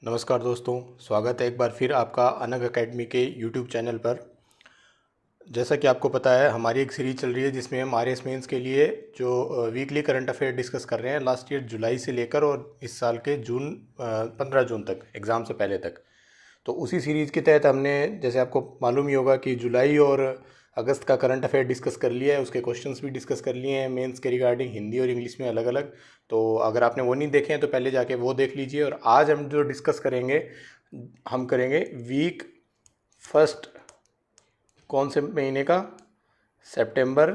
नमस्कार दोस्तों, स्वागत है एक बार फिर आपका अनग अकेडमी के यूट्यूब चैनल पर। जैसा कि आपको पता है, हमारी एक सीरीज़ चल रही है जिसमें हम आर एस मेंस के लिए जो वीकली करंट अफेयर डिस्कस कर रहे हैं लास्ट ईयर जुलाई से लेकर और इस साल के 15 जून तक, एग्ज़ाम से पहले तक। तो उसी सीरीज़ के तहत हमने, जैसे आपको मालूम ही होगा कि जुलाई और अगस्त का करंट अफेयर डिस्कस कर लिया है, उसके क्वेश्चंस भी डिस्कस कर लिए हैं मेंस के रिगार्डिंग, हिंदी और इंग्लिश में अलग अलग। तो अगर आपने वो नहीं देखे हैं तो पहले जाके वो देख लीजिए। और आज हम जो डिस्कस करेंगे, हम करेंगे वीक फर्स्ट, कौन से महीने का? सितंबर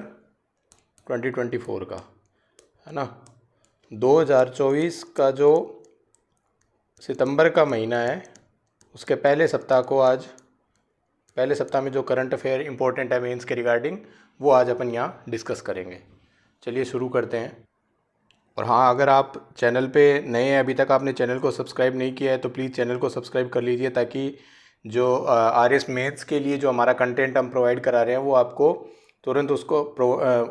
2024 का, है ना। 2024 का जो सितंबर का महीना है, उसके पहले सप्ताह को आज, पहले सप्ताह में जो करंट अफेयर इंपॉर्टेंट है मेंस के रिगार्डिंग, वो आज अपन यहाँ डिस्कस करेंगे। चलिए शुरू करते हैं। और हाँ, अगर आप चैनल पे नए हैं, अभी तक आपने चैनल को सब्सक्राइब नहीं किया है तो प्लीज़ चैनल को सब्सक्राइब कर लीजिए, ताकि जो आर एस मैथ्स के लिए जो हमारा कंटेंट हम प्रोवाइड करा रहे हैं वो आपको तुरंत उसको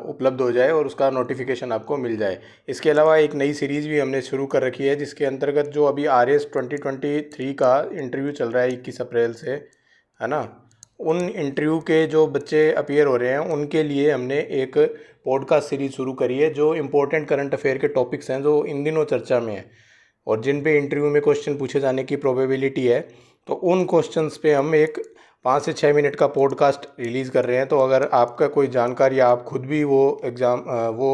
उपलब्ध हो जाए और उसका नोटिफिकेशन आपको मिल जाए। इसके अलावा एक नई सीरीज़ भी हमने शुरू कर रखी है, जिसके अंतर्गत जो अभी आर एस 2023 का इंटरव्यू चल रहा है 21 अप्रैल से, है ना। उन इंटरव्यू के जो बच्चे अपीयर हो रहे हैं उनके लिए हमने एक पॉडकास्ट सीरीज़ शुरू करी है, जो इम्पोर्टेंट करंट अफेयर के टॉपिक्स हैं जो इन दिनों चर्चा में है और जिन पे इंटरव्यू में क्वेश्चन पूछे जाने की प्रोबेबिलिटी है। तो उन क्वेश्चंस पे हम एक 5 से 6 मिनट का पॉडकास्ट रिलीज़ कर रहे हैं। तो अगर आपका कोई जानकार या आप खुद भी वो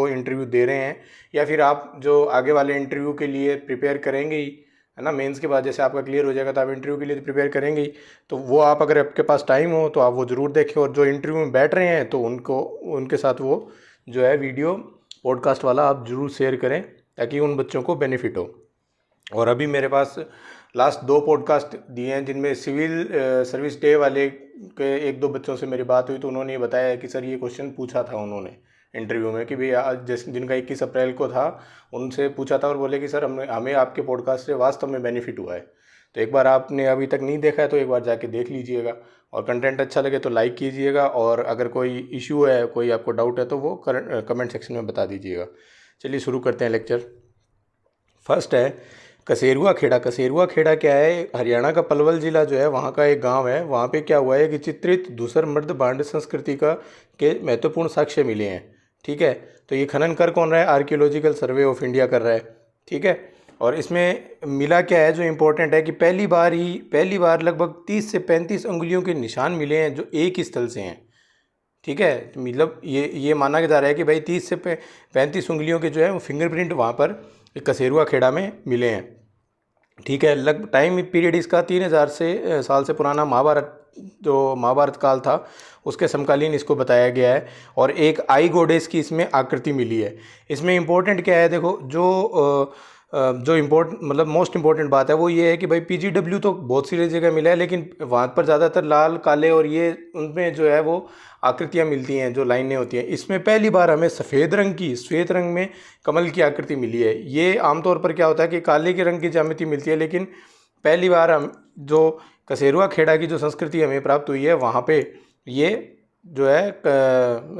इंटरव्यू दे रहे हैं, या फिर आप जो आगे वाले इंटरव्यू के लिए प्रिपेयर करेंगे ही, है ना, मेंस के बाद जैसे आपका क्लियर हो जाएगा तो आप इंटरव्यू के लिए प्रिपेयर करेंगे ही, तो वो आप, अगर आपके पास टाइम हो तो आप वो ज़रूर देखें। और जो इंटरव्यू में बैठ रहे हैं तो उनको, उनके साथ वो जो है वीडियो पॉडकास्ट वाला आप ज़रूर शेयर करें, ताकि उन बच्चों को बेनिफिट हो। और अभी मेरे पास लास्ट 2 पॉडकास्ट दिए हैं, जिनमें सिविल सर्विस डे वाले के 1-2 बच्चों से मेरी बात हुई, तो उन्होंने ये बताया कि सर ये क्वेश्चन पूछा था उन्होंने इंटरव्यू में, कि भाई आज जैसे जिनका 21 अप्रैल को था, उनसे पूछा था और बोले कि सर हमें आपके पॉडकास्ट से वास्तव में बेनिफिट हुआ है। तो एक बार आपने अभी तक नहीं देखा है तो एक बार जाके देख लीजिएगा, और कंटेंट अच्छा लगे तो लाइक कीजिएगा, और अगर कोई इशू है, कोई आपको डाउट है तो वो कमेंट सेक्शन में बता दीजिएगा। चलिए शुरू करते हैं लेक्चर। फर्स्ट है कसेरुआ खेड़ा। कसेरुआ खेड़ा क्या है? हरियाणा का पलवल जिला जो है, वहाँ का एक गांव है। वहाँ पे क्या हुआ है कि चित्रित धूसर मर्द बांड संस्कृति का के महत्वपूर्ण साक्ष्य मिले हैं। ठीक है, तो ये खनन कर कौन रहा है? आर्कियोलॉजिकल सर्वे ऑफ इंडिया कर रहा है। ठीक है, और इसमें मिला क्या है जो इम्पोर्टेंट है कि पहली बार लगभग 30 से 35 अंगुलियों के निशान मिले हैं जो एक ही स्थल से हैं। ठीक है, तो मतलब ये माना जा रहा है कि भाई 30 से 35 उंगलियों के जो है वो फिंगरप्रिंट वहाँ पर कसेरुआ खेड़ा में मिले हैं। ठीक है, लग टाइम पीरियड इसका 3000 से साल से पुराना महाभारत, जो महाभारत काल था उसके समकालीन इसको बताया गया है। और एक आई गोडेस की इसमें आकृति मिली है। इसमें इम्पोर्टेंट क्या है, देखो, जो इम्पोर्टेंट मतलब मोस्ट इम्पोर्टेंट बात है वो ये है कि भाई पीजीडब्ल्यू तो बहुत सी जगह मिला है, लेकिन वहाँ पर ज़्यादातर लाल काले और ये उनमें जो है वो आकृतियाँ मिलती हैं, जो लाइनें होती हैं। इसमें पहली बार हमें श्वेत रंग में कमल की आकृति मिली है। ये आमतौर पर क्या होता है कि काले के रंग की ज्यामिति मिलती है, लेकिन पहली बार हम जो कसेरुआ खेड़ा की जो संस्कृति हमें प्राप्त हुई है, वहाँ पे ये जो है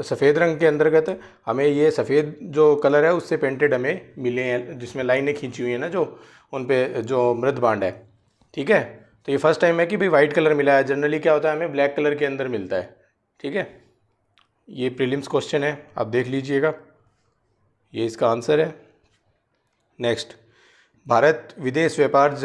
सफ़ेद रंग के अंतर्गत हमें ये सफ़ेद जो कलर है उससे पेंटेड हमें मिले हैं, जिसमें लाइनें खींची हुई हैं ना, जो उन पे जो मृद बांड है। ठीक है, तो ये फर्स्ट टाइम है कि भाई वाइट कलर मिला है। जनरली क्या होता है, हमें ब्लैक कलर के अंदर मिलता है। ठीक है, ये प्रीलिम्स क्वेश्चन है, आप देख लीजिएगा, ये इसका आंसर है। नेक्स्ट, भारत विदेश व्यापार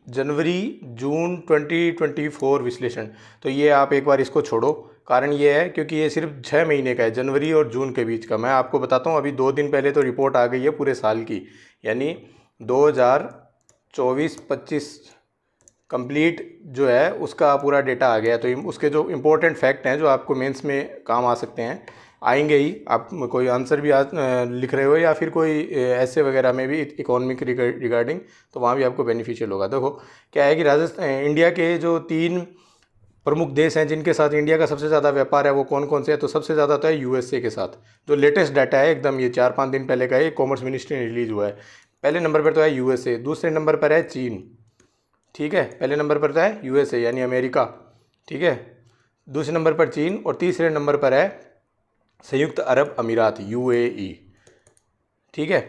जनवरी जून 2024 विश्लेषण। तो ये आप एक बार इसको छोड़ो, कारण ये है क्योंकि ये सिर्फ 6 महीने का है, जनवरी और जून के बीच का। मैं आपको बताता हूँ, अभी 2 दिन पहले तो रिपोर्ट आ गई है पूरे साल की, यानी 2024-25 कंप्लीट जो है उसका पूरा डेटा आ गया। तो उसके जो इम्पोर्टेंट फैक्ट हैं जो आपको मेंस में काम आ सकते हैं, आएंगे ही। आप कोई आंसर भी लिख रहे हो या फिर कोई ऐसे वगैरह में भी इकोनॉमिक रिगार्डिंग, तो वहाँ भी आपको बेनिफिशियल होगा। देखो क्या है कि राजस्थान, इंडिया के जो 3 प्रमुख देश हैं जिनके साथ इंडिया का सबसे ज़्यादा व्यापार है, वो कौन कौन से हैं? तो सबसे ज़्यादा तो है यूएसए के साथ। जो लेटेस्ट डाटा है एकदम, ये 4-5 दिन पहले का है, कॉमर्स मिनिस्ट्री ने रिलीज़ हुआ है। पहले नंबर पर तो है यूएसए, दूसरे नंबर पर है चीन। ठीक है, पहले नंबर पर तो है यूएसए यानी अमेरिका। ठीक है, दूसरे नंबर पर चीन, और तीसरे नंबर पर है संयुक्त अरब अमीरात, यूएई। ठीक है,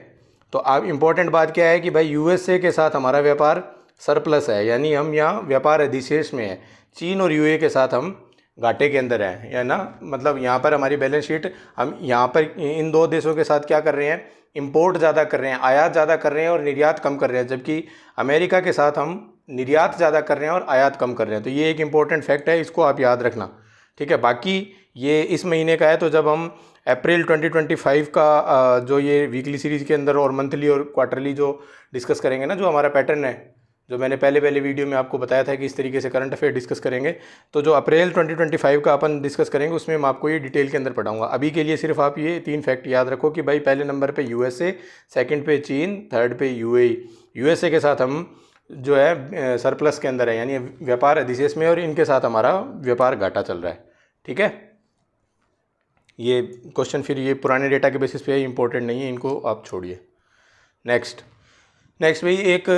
तो अब इम्पोर्टेंट बात क्या है कि भाई यूएसए के साथ हमारा व्यापार सरप्लस है, यानी हम यहाँ व्यापार अधिशेष में हैं। चीन और यूए के साथ हम घाटे के अंदर हैं, या ना, मतलब यहाँ पर हमारी बैलेंस शीट, हम यहाँ पर इन दो देशों के साथ क्या कर रहे हैं, इंपोर्ट ज़्यादा कर रहे हैं, आयात ज़्यादा कर रहे हैं और निर्यात कम कर रहे हैं, जबकि अमेरिका के साथ हम निर्यात ज़्यादा कर रहे हैं और आयात कम कर रहे हैं। तो ये एक इम्पोर्टेंट फैक्ट है, इसको आप याद रखना, ठीक है। बाकी ये इस महीने का है, तो जब हम अप्रैल 2025 का जो ये वीकली सीरीज़ के अंदर और मंथली और क्वार्टरली जो डिस्कस करेंगे ना, जो हमारा पैटर्न है, जो मैंने पहले वीडियो में आपको बताया था कि इस तरीके से करंट अफेयर डिस्कस करेंगे, तो जो अप्रैल 2025 का अपन डिस्कस करेंगे उसमें मैं आपको ये डिटेल के अंदर पढ़ाऊंगा। अभी के लिए सिर्फ आप ये 3 फैक्ट याद रखो कि भाई पहले नंबर पे यूएसए, सेकंड पे चीन, थर्ड पे यूएई। यूएसए के साथ हम जो है सरप्लस के अंदर है, यानी व्यापार अधिशेष में, और इनके साथ हमारा व्यापार घाटा चल रहा है, ठीक है। ये क्वेश्चन फिर ये पुराने डेटा के बेसिस पे इंपॉर्टेंट नहीं है, इनको आप छोड़िए। नेक्स्ट भाई एक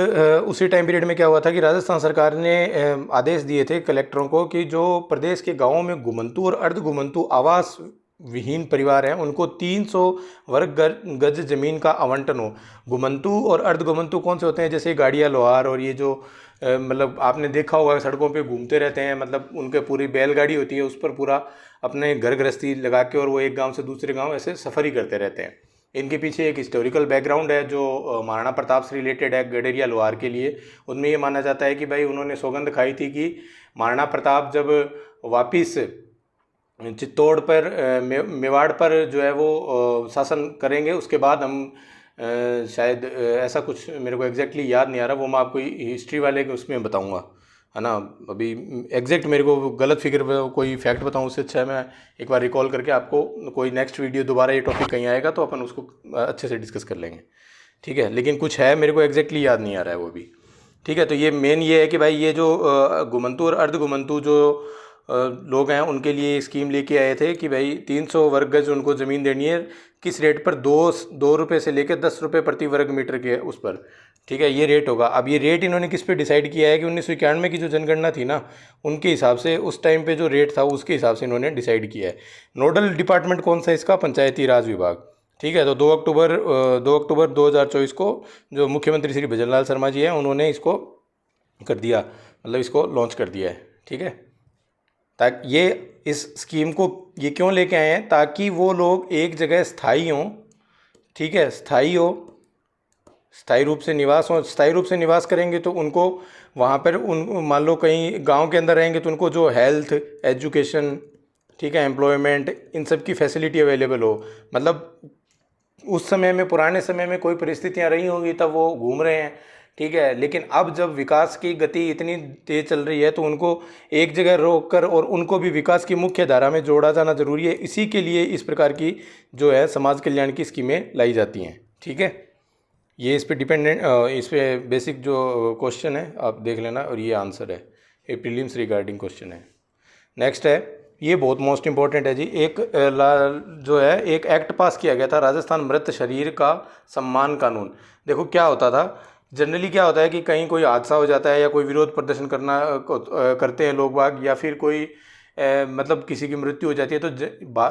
उसी टाइम पीरियड में क्या हुआ था कि राजस्थान सरकार ने आदेश दिए थे कलेक्टरों को कि जो प्रदेश के गांवों में घुमंतु और अर्ध घुमंतु आवास विहीन परिवार हैं उनको 300 वर्ग गज जमीन का आवंटन हो। घुमंतु और अर्ध घुमंतु कौन से होते हैं, जैसे गाड़ियाँ लोहार और ये जो मतलब आपने देखा होगा सड़कों पे घूमते रहते हैं, मतलब उनके पूरी बैलगाड़ी होती है, उस पर पूरा अपने घर गृहस्थी लगा के और वो एक गांव से दूसरे गांव ऐसे सफ़र ही करते रहते हैं। इनके पीछे एक हिस्टोरिकल बैकग्राउंड है जो महाराणा प्रताप से रिलेटेड है, गडेरिया लोहार के लिए। उनमें ये माना जाता है कि भाई उन्होंने सौगंध खाई थी कि महाराणा प्रताप जब वापिस चित्तौड़ पर मेवाड़ पर जो है वो शासन करेंगे, उसके बाद हम शायद ऐसा कुछ, मेरे को एग्जैक्टली याद नहीं आ रहा, वो मैं आपको हिस्ट्री वाले के उसमें बताऊंगा, है ना। अभी एग्जैक्ट मेरे को गलत फिगर कोई फैक्ट बताऊं, उससे अच्छा है मैं एक बार रिकॉल करके आपको कोई नेक्स्ट वीडियो दोबारा ये टॉपिक कहीं आएगा तो अपन उसको अच्छे से डिस्कस कर लेंगे, ठीक है। लेकिन कुछ है, मेरे को एग्जैक्टली याद नहीं आ रहा है वो भी, ठीक है। तो ये मेन ये है कि भाई ये जो घुमंतु और अर्ध घुमंतु जो लोग हैं उनके लिए स्कीम लेके आए थे कि भाई 300 वर्ग गज उनको ज़मीन देनी है, किस रेट पर, 2 रुपये से लेकर 10 रुपये प्रति वर्ग मीटर के उस पर, ठीक है, ये रेट होगा। अब ये रेट इन्होंने किस पे डिसाइड किया है कि 1991 की जो जनगणना थी ना, उनके हिसाब से उस टाइम पे जो रेट था उसके हिसाब से इन्होंने डिसाइड किया है। नोडल डिपार्टमेंट कौन सा है इसका, पंचायती राज विभाग, ठीक है। तो 2 अक्टूबर 2024 को जो मुख्यमंत्री श्री भजनलाल शर्मा जी हैं उन्होंने इसको कर दिया, मतलब इसको लॉन्च कर दिया है, ठीक है। ताकि ये इस स्कीम को ये क्यों लेके आए हैं, ताकि वो लोग एक जगह स्थायी हों, ठीक है, स्थायी रूप से निवास हो। स्थायी रूप से निवास करेंगे तो उनको वहाँ पर मान लो कहीं गांव के अंदर रहेंगे तो उनको जो हेल्थ, एजुकेशन, ठीक है, एम्प्लॉयमेंट, इन सब की फैसिलिटी अवेलेबल हो। मतलब उस समय में, पुराने समय में कोई परिस्थितियाँ रही होंगी तब वो घूम रहे हैं, ठीक है। लेकिन अब जब विकास की गति इतनी तेज चल रही है तो उनको एक जगह रोक कर और उनको भी विकास की मुख्य धारा में जोड़ा जाना जरूरी है। इसी के लिए इस प्रकार की जो है समाज कल्याण की स्कीमें लाई जाती हैं, ठीक है। ये इस पे डिपेंडेंट, इस पे बेसिक जो क्वेश्चन है आप देख लेना, और ये आंसर है, ये प्रीलिम्स रिगार्डिंग क्वेश्चन है। नेक्स्ट है, ये बहुत मोस्ट इंपॉर्टेंट है जी। जो है एक एक्ट पास किया गया था, राजस्थान मृत शरीर का सम्मान कानून। देखो क्या होता था, जनरली क्या होता है कि कहीं कोई हादसा हो जाता है या कोई विरोध प्रदर्शन करते हैं लोग बाग, या फिर कोई मतलब किसी की मृत्यु हो जाती है, तो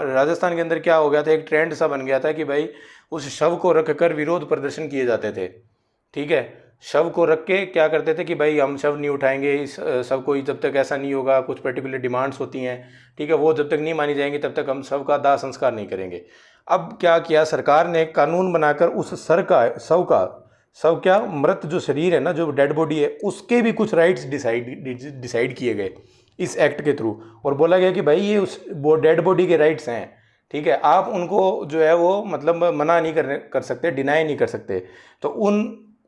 राजस्थान के अंदर क्या हो गया था, एक ट्रेंड सा बन गया था कि भाई उस शव को रख कर विरोध प्रदर्शन किए जाते थे, ठीक है। शव को रख के क्या करते थे कि भाई हम शव नहीं उठाएंगे, इस शव को जब तक ऐसा नहीं होगा, कुछ पर्टिकुलर डिमांड्स होती हैं, ठीक है, वो जब तक नहीं मानी जाएंगी तब तक हम शव का दाह संस्कार नहीं करेंगे। अब क्या किया सरकार ने, कानून बनाकर उस शव क्या, मृत जो शरीर है ना, जो डेड बॉडी है, उसके भी कुछ राइट्स डिसाइड किए गए इस एक्ट के थ्रू, और बोला गया कि भाई ये उस डेड बॉडी के राइट्स हैं, ठीक है, आप उनको जो है वो मतलब मना नहीं कर सकते, डिनाई नहीं कर सकते। तो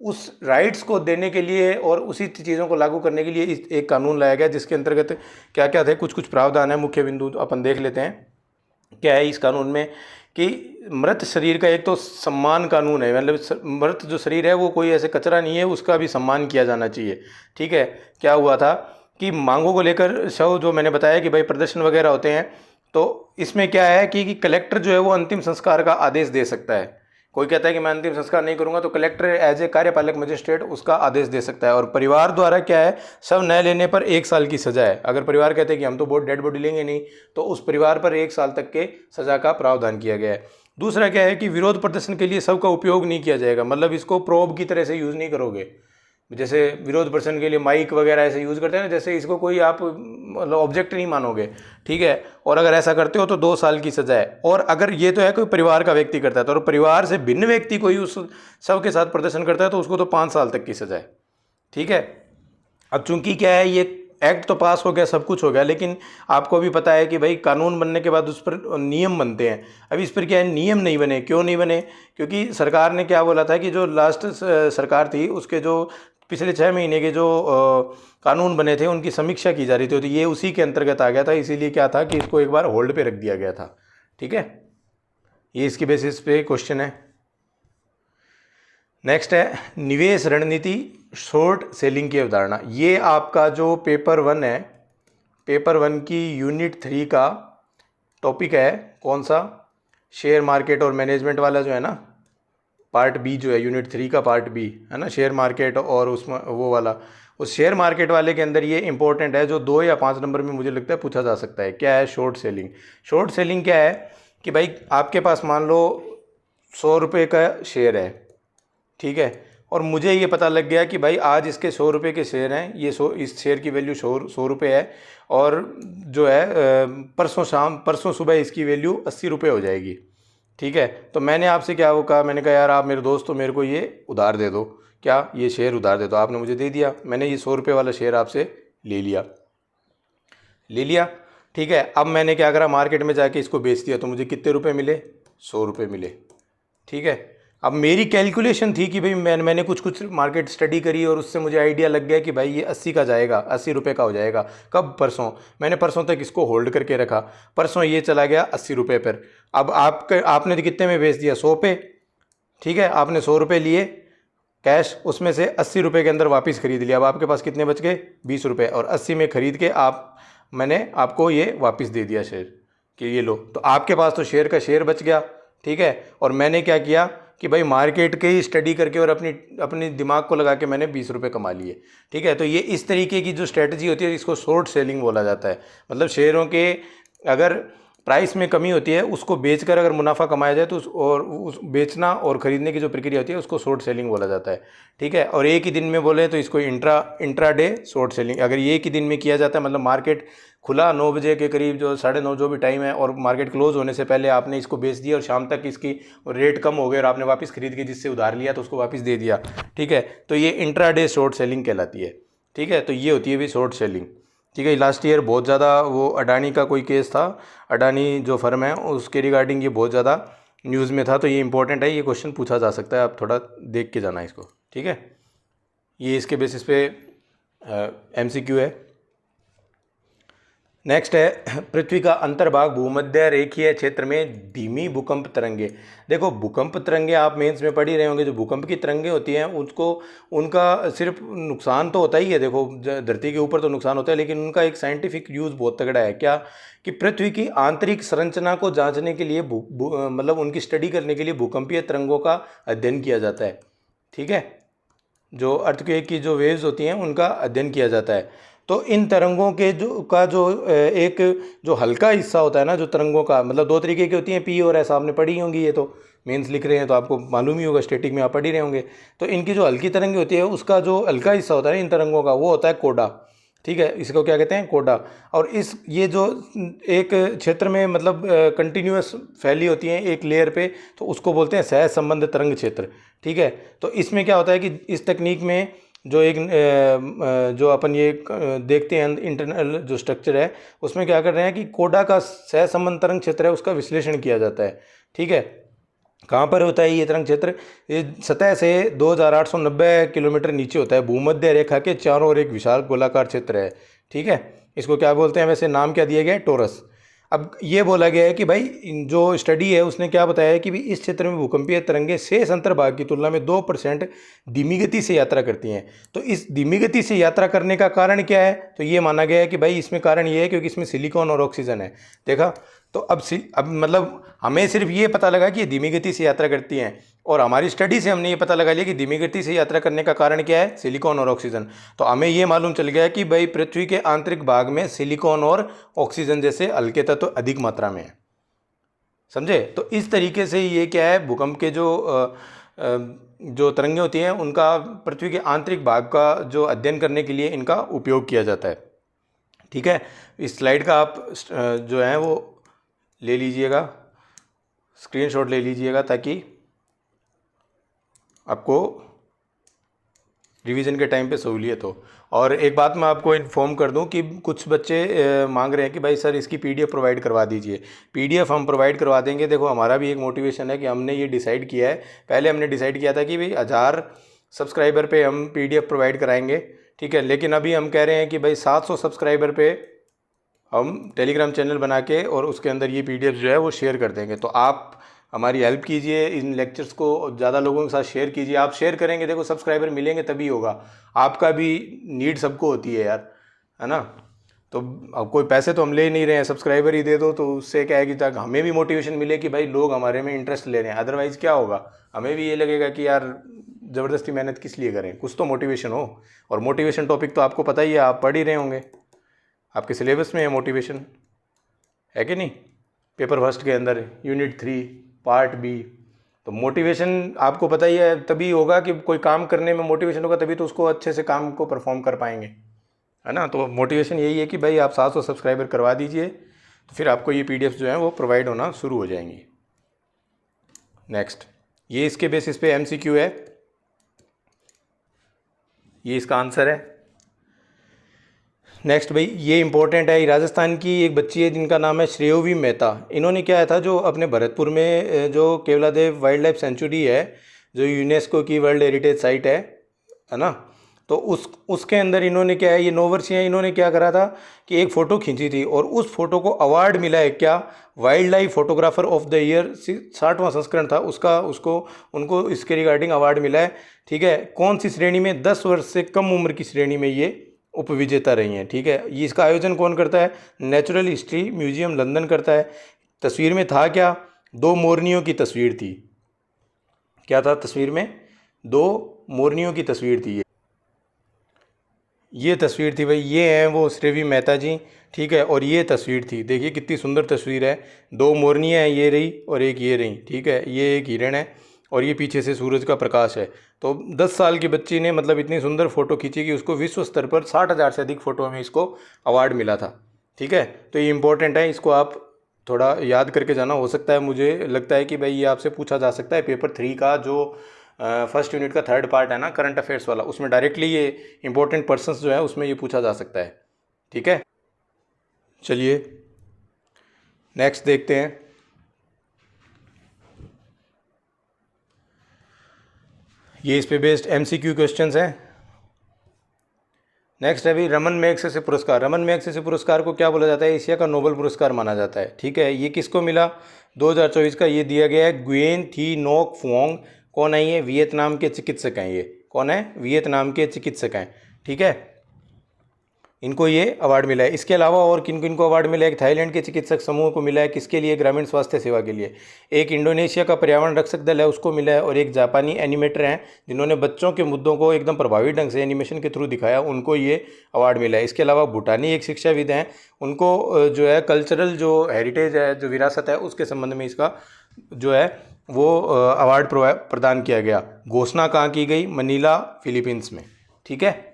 उस राइट्स को देने के लिए और उसी चीज़ों को लागू करने के लिए एक कानून लाया गया, जिसके अंतर्गत क्या क्या थे, कुछ प्रावधान है, मुख्य बिंदु अपन देख लेते हैं। क्या है इस कानून में कि मृत शरीर का एक तो सम्मान कानून है, मतलब मृत जो शरीर है वो कोई ऐसे कचरा नहीं है, उसका भी सम्मान किया जाना चाहिए, ठीक है। क्या हुआ था कि मांगों को लेकर शव, जो मैंने बताया कि भाई प्रदर्शन वगैरह होते हैं, तो इसमें क्या है कि कलेक्टर जो है वो अंतिम संस्कार का आदेश दे सकता है। कोई कहता है कि मैं अंतिम संस्कार नहीं करूंगा, तो कलेक्टर एज ए कार्यपालक मजिस्ट्रेट उसका आदेश दे सकता है। और परिवार द्वारा क्या है, शव न लेने पर 1 साल की सजा है। अगर परिवार कहते हैं कि हम तो डेड बॉडी लेंगे नहीं, तो उस परिवार पर 1 साल तक के सजा का प्रावधान किया गया है। दूसरा क्या है कि विरोध प्रदर्शन के लिए शव का उपयोग नहीं किया जाएगा, मतलब इसको प्रोब की तरह से यूज़ नहीं करोगे, जैसे विरोध प्रदर्शन के लिए माइक वगैरह ऐसे यूज़ करते हैं ना, जैसे इसको कोई आप मतलब ऑब्जेक्ट नहीं मानोगे, ठीक है। और अगर ऐसा करते हो तो 2 साल की सज़ा है। और अगर ये तो है कोई परिवार का व्यक्ति करता है, तो और परिवार से भिन्न व्यक्ति कोई उस सब के साथ प्रदर्शन करता है तो उसको तो 5 साल तक की सज़ा है, ठीक है। अब चूंकि क्या है, ये एक्ट तो पास हो गया, सब कुछ हो गया, लेकिन आपको भी पता है कि भाई कानून बनने के बाद उस पर नियम बनते हैं। अब इस पर क्या है, नियम नहीं बने। क्यों नहीं बने? क्योंकि सरकार ने क्या बोला था कि जो लास्ट सरकार थी उसके जो पिछले 6 महीने के जो कानून बने थे उनकी समीक्षा की जा रही थी, तो ये उसी के अंतर्गत आ गया था। इसीलिए क्या था कि इसको एक बार होल्ड पे रख दिया गया था, ठीक है। ये इसकी बेसिस पे क्वेश्चन है। नेक्स्ट है निवेश रणनीति शॉर्ट सेलिंग की अवधारणा। ये आपका जो पेपर 1 है, पेपर 1 की यूनिट 3 का टॉपिक है। कौन सा? शेयर मार्केट और मैनेजमेंट वाला जो है ना, पार्ट बी जो है, यूनिट 3 का पार्ट बी है ना, शेयर मार्केट और उसमें वो वाला। उस शेयर मार्केट वाले के अंदर ये इंपॉर्टेंट है, जो 2 या 5 नंबर में मुझे लगता है पूछा जा सकता है। क्या है शॉर्ट सेलिंग? शॉर्ट सेलिंग क्या है कि भाई आपके पास मान लो 100 रुपये का शेयर है, ठीक है, और मुझे ये पता लग गया कि भाई आज इसके 100 रुपये के शेयर हैं, ये इस शेयर की वैल्यू 100 रुपये है, और जो है परसों सुबह इसकी वैल्यू 80 रुपये हो जाएगी, ठीक है। तो मैंने आपसे क्या वो कहा, मैंने कहा यार आप मेरे दोस्त हो, मेरे को ये उधार दे दो, क्या ये शेयर उधार दे दो। आपने मुझे दे दिया, मैंने ये 100 रुपये वाला शेयर आपसे ले लिया, ठीक है। अब मैंने क्या करा, मार्केट में जाके इसको बेच दिया, तो मुझे कितने रुपये मिले? 100 रुपये मिले, ठीक है। अब मेरी कैलकुलेशन थी कि भाई मैंने कुछ मार्केट स्टडी करी और उससे मुझे आइडिया लग गया कि भाई ये 80 का जाएगा, 80 रुपये का हो जाएगा। कब? परसों। मैंने परसों तक इसको होल्ड करके रखा, परसों ये चला गया 80 रुपये पर। अब आपने तो कितने में बेच दिया? 100 पे, ठीक है। आपने 100 रुपये लिए कैश, उसमें से 80 रुपये के अंदर वापस खरीद लिया। अब आपके पास कितने बच गए? 20 रुपये, और 80 में खरीद के मैंने आपको ये वापस दे दिया शेयर कि ये लो। तो आपके पास तो शेयर का शेयर बच गया, ठीक है। और मैंने क्या किया कि भाई मार्केट के ही स्टडी करके और अपनी दिमाग को लगा के मैंने 20 रुपये कमा लिए, ठीक है। तो ये इस तरीके की जो स्ट्रेटजी होती है इसको शॉर्ट सेलिंग बोला जाता है। मतलब शेयरों के अगर प्राइस में कमी होती है उसको बेचकर अगर मुनाफा कमाया जाए तो उस बेचना और ख़रीदने की जो प्रक्रिया होती है उसको शॉर्ट सेलिंग बोला जाता है, ठीक है। और एक ही दिन में बोले तो इसको इंट्राडे शॉर्ट सेलिंग। अगर ये एक ही दिन में किया जाता है, मतलब मार्केट खुला 9 बजे के करीब, जो 9:30 जो भी टाइम है, और मार्केट क्लोज होने से पहले आपने इसको बेच दिया और शाम तक इसकी रेट कम हो गई और आपने वापस खरीद के जिससे उधार लिया तो उसको वापस दे दिया, ठीक है। तो ये इंट्राडे शॉर्ट सेलिंग कहलाती है, ठीक है। तो ये होती है भी शॉर्ट सेलिंग, ठीक है। लास्ट ईयर बहुत ज़्यादा वो अडानी का कोई केस था, अडानी जो फर्म है उसके रिगार्डिंग ये बहुत ज़्यादा न्यूज़ में था। तो ये इंपॉर्टेंट है, ये क्वेश्चन पूछा जा सकता है, आप थोड़ा देख के जाना इसको, ठीक है। ये इसके बेसिस पे MCQ है। नेक्स्ट है पृथ्वी का अंतर्भाग भूमध्य रेखीय क्षेत्र में धीमी भूकंप तरंगे। देखो भूकंप तरंगे आप मेंस में पढ़ ही रहे होंगे। जो भूकंप की तरंगे होती हैं उनका सिर्फ नुकसान तो होता ही है, देखो धरती के ऊपर तो नुकसान होता है, लेकिन उनका एक साइंटिफिक यूज़ बहुत तगड़ा है। क्या? कि पृथ्वी की आंतरिक संरचना को जांचने के लिए मतलब उनकी स्टडी करने के लिए भूकंपीय तरंगों का अध्ययन किया जाता है, ठीक है। जो अर्थक्वेक की जो वेव्स होती हैं उनका अध्ययन किया जाता है। तो इन तरंगों के एक जो हल्का हिस्सा होता है ना, जो तरंगों का मतलब 2 तरीके की होती हैं, P और S, आपने पढ़ी होंगी। ये तो मेंस लिख रहे हैं तो आपको मालूम ही होगा, स्टैटिक में आप पढ़ ही रहे होंगे। तो इनकी जो हल्की तरंगे होती है उसका जो हल्का हिस्सा होता है इन तरंगों का, वो होता है कोडा, ठीक है। इसको क्या कहते हैं? कोडा। और ये जो एक क्षेत्र में मतलब कंटिन्यूस फैली होती हैं एक लेयर पे, तो उसको बोलते हैं सह संबंध तरंग क्षेत्र, ठीक है। तो इसमें क्या होता है कि इस तकनीक में जो अपन ये देखते हैं इंटरनल जो स्ट्रक्चर है, उसमें क्या कर रहे हैं कि कोडा का सह संबंध तरंग क्षेत्र है उसका विश्लेषण किया जाता है, ठीक है। कहाँ पर होता है ये तरंग क्षेत्र? ये सतह से 2890 किलोमीटर नीचे होता है। भूमध्य रेखा के चारों ओर एक विशाल गोलाकार क्षेत्र है, ठीक है। इसको क्या बोलते हैं? वैसे नाम क्या दिया गया है? टोरस। अब ये बोला गया है कि भाई जो स्टडी है उसने क्या बताया है कि भी इस क्षेत्र में भूकंपीय तरंगे शेष अंतर्भाग की तुलना में 2% धीमी गति से यात्रा करती हैं। तो इस धीमी गति से यात्रा करने का कारण क्या है? तो ये माना गया है कि भाई इसमें कारण ये है क्योंकि इसमें सिलिकॉन और ऑक्सीजन है। देखा? तो अब मतलब हमें सिर्फ ये पता लगा कि ये धीमी गति से यात्रा करती हैं, और हमारी स्टडी से हमने ये पता लगा लिया कि धीमी गति से यात्रा करने का कारण क्या है? सिलिकॉन और ऑक्सीजन। तो हमें ये मालूम चल गया कि भाई पृथ्वी के आंतरिक भाग में सिलिकॉन और ऑक्सीजन जैसे हल्के तत्व तो अधिक मात्रा में है, समझे। तो इस तरीके से ये क्या है, भूकंप के जो जो तरंगें होती हैं उनका पृथ्वी के आंतरिक भाग का जो अध्ययन करने के लिए इनका उपयोग किया जाता है। ठीक है, इस स्लाइड का आप जो है वो ले लीजिएगा, स्क्रीनशॉट ले लीजिएगा ताकि आपको रिवीजन के टाइम पे सहूलियत हो। और एक बात मैं आपको इन्फॉर्म कर दूं कि कुछ बच्चे मांग रहे हैं कि भाई सर इसकी पीडीएफ प्रोवाइड करवा दीजिए। पीडीएफ हम प्रोवाइड करवा देंगे। देखो हमारा भी एक मोटिवेशन है कि हमने ये डिसाइड किया है, पहले हमने डिसाइड किया था कि भाई 1000 सब्सक्राइबर पे हम पीडीएफ प्रोवाइड कराएंगे। ठीक है, लेकिन अभी हम कह रहे हैं कि भाई 700 सब्सक्राइबर पे हम टेलीग्राम चैनल बना के और उसके अंदर ये पीडीएफ जो है वो शेयर कर देंगे। तो आप हमारी हेल्प कीजिए, इन लेक्चर्स को ज़्यादा लोगों के साथ शेयर कीजिए। आप शेयर करेंगे, देखो सब्सक्राइबर मिलेंगे तभी होगा। आपका भी नीड सबको होती है यार, है ना। तो अब कोई पैसे तो हम ले नहीं रहे हैं, सब्सक्राइबर ही दे दो तो उससे क्या है कि ताकि हमें भी मोटिवेशन मिले कि भाई लोग हमारे में इंटरेस्ट ले रहे हैं। अदरवाइज़ क्या होगा, हमें भी ये लगेगा कि यार ज़बरदस्ती मेहनत किस लिए करें, कुछ तो मोटिवेशन हो। और मोटिवेशन टॉपिक तो आपको पता ही है, आप पढ़ ही रहे होंगे, आपके सिलेबस में है मोटिवेशन, है कि नहीं। पेपर फर्स्ट के अंदर यूनिट 3 पार्ट बी। तो मोटिवेशन आपको पता ही है, तभी होगा कि कोई काम करने में मोटिवेशन होगा तभी तो उसको अच्छे से काम को परफॉर्म कर पाएंगे, है ना। तो मोटिवेशन यही है कि भाई आप 700 सब्सक्राइबर करवा दीजिए, तो फिर आपको ये पीडीएफ जो है वो प्रोवाइड होना शुरू हो जाएंगी। नेक्स्ट, ये इसके बेसिस पे एमसीक्यू है, ये इसका आंसर है। नेक्स्ट भाई ये इंपॉर्टेंट है, राजस्थान की एक बच्ची है जिनका नाम है श्रेयोवी मेहता। इन्होंने क्या था, जो अपने भरतपुर में जो केवलादेव वाइल्ड लाइफ सेंचुरी है जो यूनेस्को की वर्ल्ड हेरिटेज साइट है ना। तो उसके अंदर इन्होंने क्या है, ये 9 वर्षीय हैं, इन्होंने क्या करा था कि एक फ़ोटो खींची थी और उस फोटो को अवार्ड मिला है, क्या, wild life photographer of the year 60वां संस्करण था उसका, उनको इसके रिगार्डिंग अवार्ड मिला है। ठीक है, कौन सी श्रेणी में, 10 वर्ष से कम उम्र की श्रेणी में ये उपविजेता रही हैं। ठीक है, ये इसका आयोजन कौन करता है, नेचुरल हिस्ट्री म्यूजियम लंदन करता है। तस्वीर में था क्या, 2 मोरनियों की तस्वीर थी। क्या था तस्वीर में, 2 मोरनियों की तस्वीर थी। ये तस्वीर थी भाई, ये हैं वो श्रेवी मेहता जी। ठीक है, और ये तस्वीर थी, देखिए कितनी सुंदर तस्वीर है, 2 मोरनियाँ हैं, ये रही और एक ये रही। ठीक है, ये एक हिरण है और ये पीछे से सूरज का प्रकाश है। तो 10 साल की बच्ची ने मतलब इतनी सुंदर फ़ोटो खींची कि उसको विश्व स्तर पर 60,000 से अधिक फ़ोटो में इसको अवार्ड मिला था। ठीक है, तो ये इंपॉर्टेंट है, इसको आप थोड़ा याद करके जाना। हो सकता है, मुझे लगता है कि भाई ये आपसे पूछा जा सकता है पेपर 3 का जो फर्स्ट यूनिट का 3rd पार्ट है ना, करंट अफेयर्स वाला, उसमें डायरेक्टली ये इंपॉर्टेंट पर्सन्स जो है उसमें ये पूछा जा सकता है। ठीक है, चलिए नेक्स्ट देखते हैं। ये इस पे बेस्ड एमसीक्यू क्वेश्चंस हैं। नेक्स्ट है भी रमन मैग्सेसे पुरस्कार। रमन मैग्सेसे पुरस्कार को क्या बोला जाता है, एशिया का नोबेल पुरस्कार माना जाता है। ठीक है, ये किसको मिला 2024 का, ये दिया गया है गुयेन थी नोक फुओंग। कौन है ये, वियतनाम के चिकित्सक हैं। ये कौन है, वियतनाम के चिकित्सक हैं। ठीक है, इनको ये अवार्ड मिला है। इसके अलावा और किन किन को अवार्ड मिला है, एक थाईलैंड के चिकित्सक समूह को मिला है, किसके लिए, ग्रामीण स्वास्थ्य सेवा के लिए। एक इंडोनेशिया का पर्यावरण रक्षक दल है उसको मिला है, और एक जापानी एनिमेटर हैं जिन्होंने बच्चों के मुद्दों को एकदम प्रभावी ढंग से एनिमेशन के थ्रू दिखाया, उनको ये अवार्ड मिला है। इसके अलावा भूटानी एक शिक्षाविद हैं, उनको जो है कल्चरल जो हेरिटेज है, जो विरासत है, उसके संबंध में इसका जो है वो अवार्ड प्रदान किया गया। घोषणा कहाँ की गई, मनीला फिलीपींस में। ठीक है,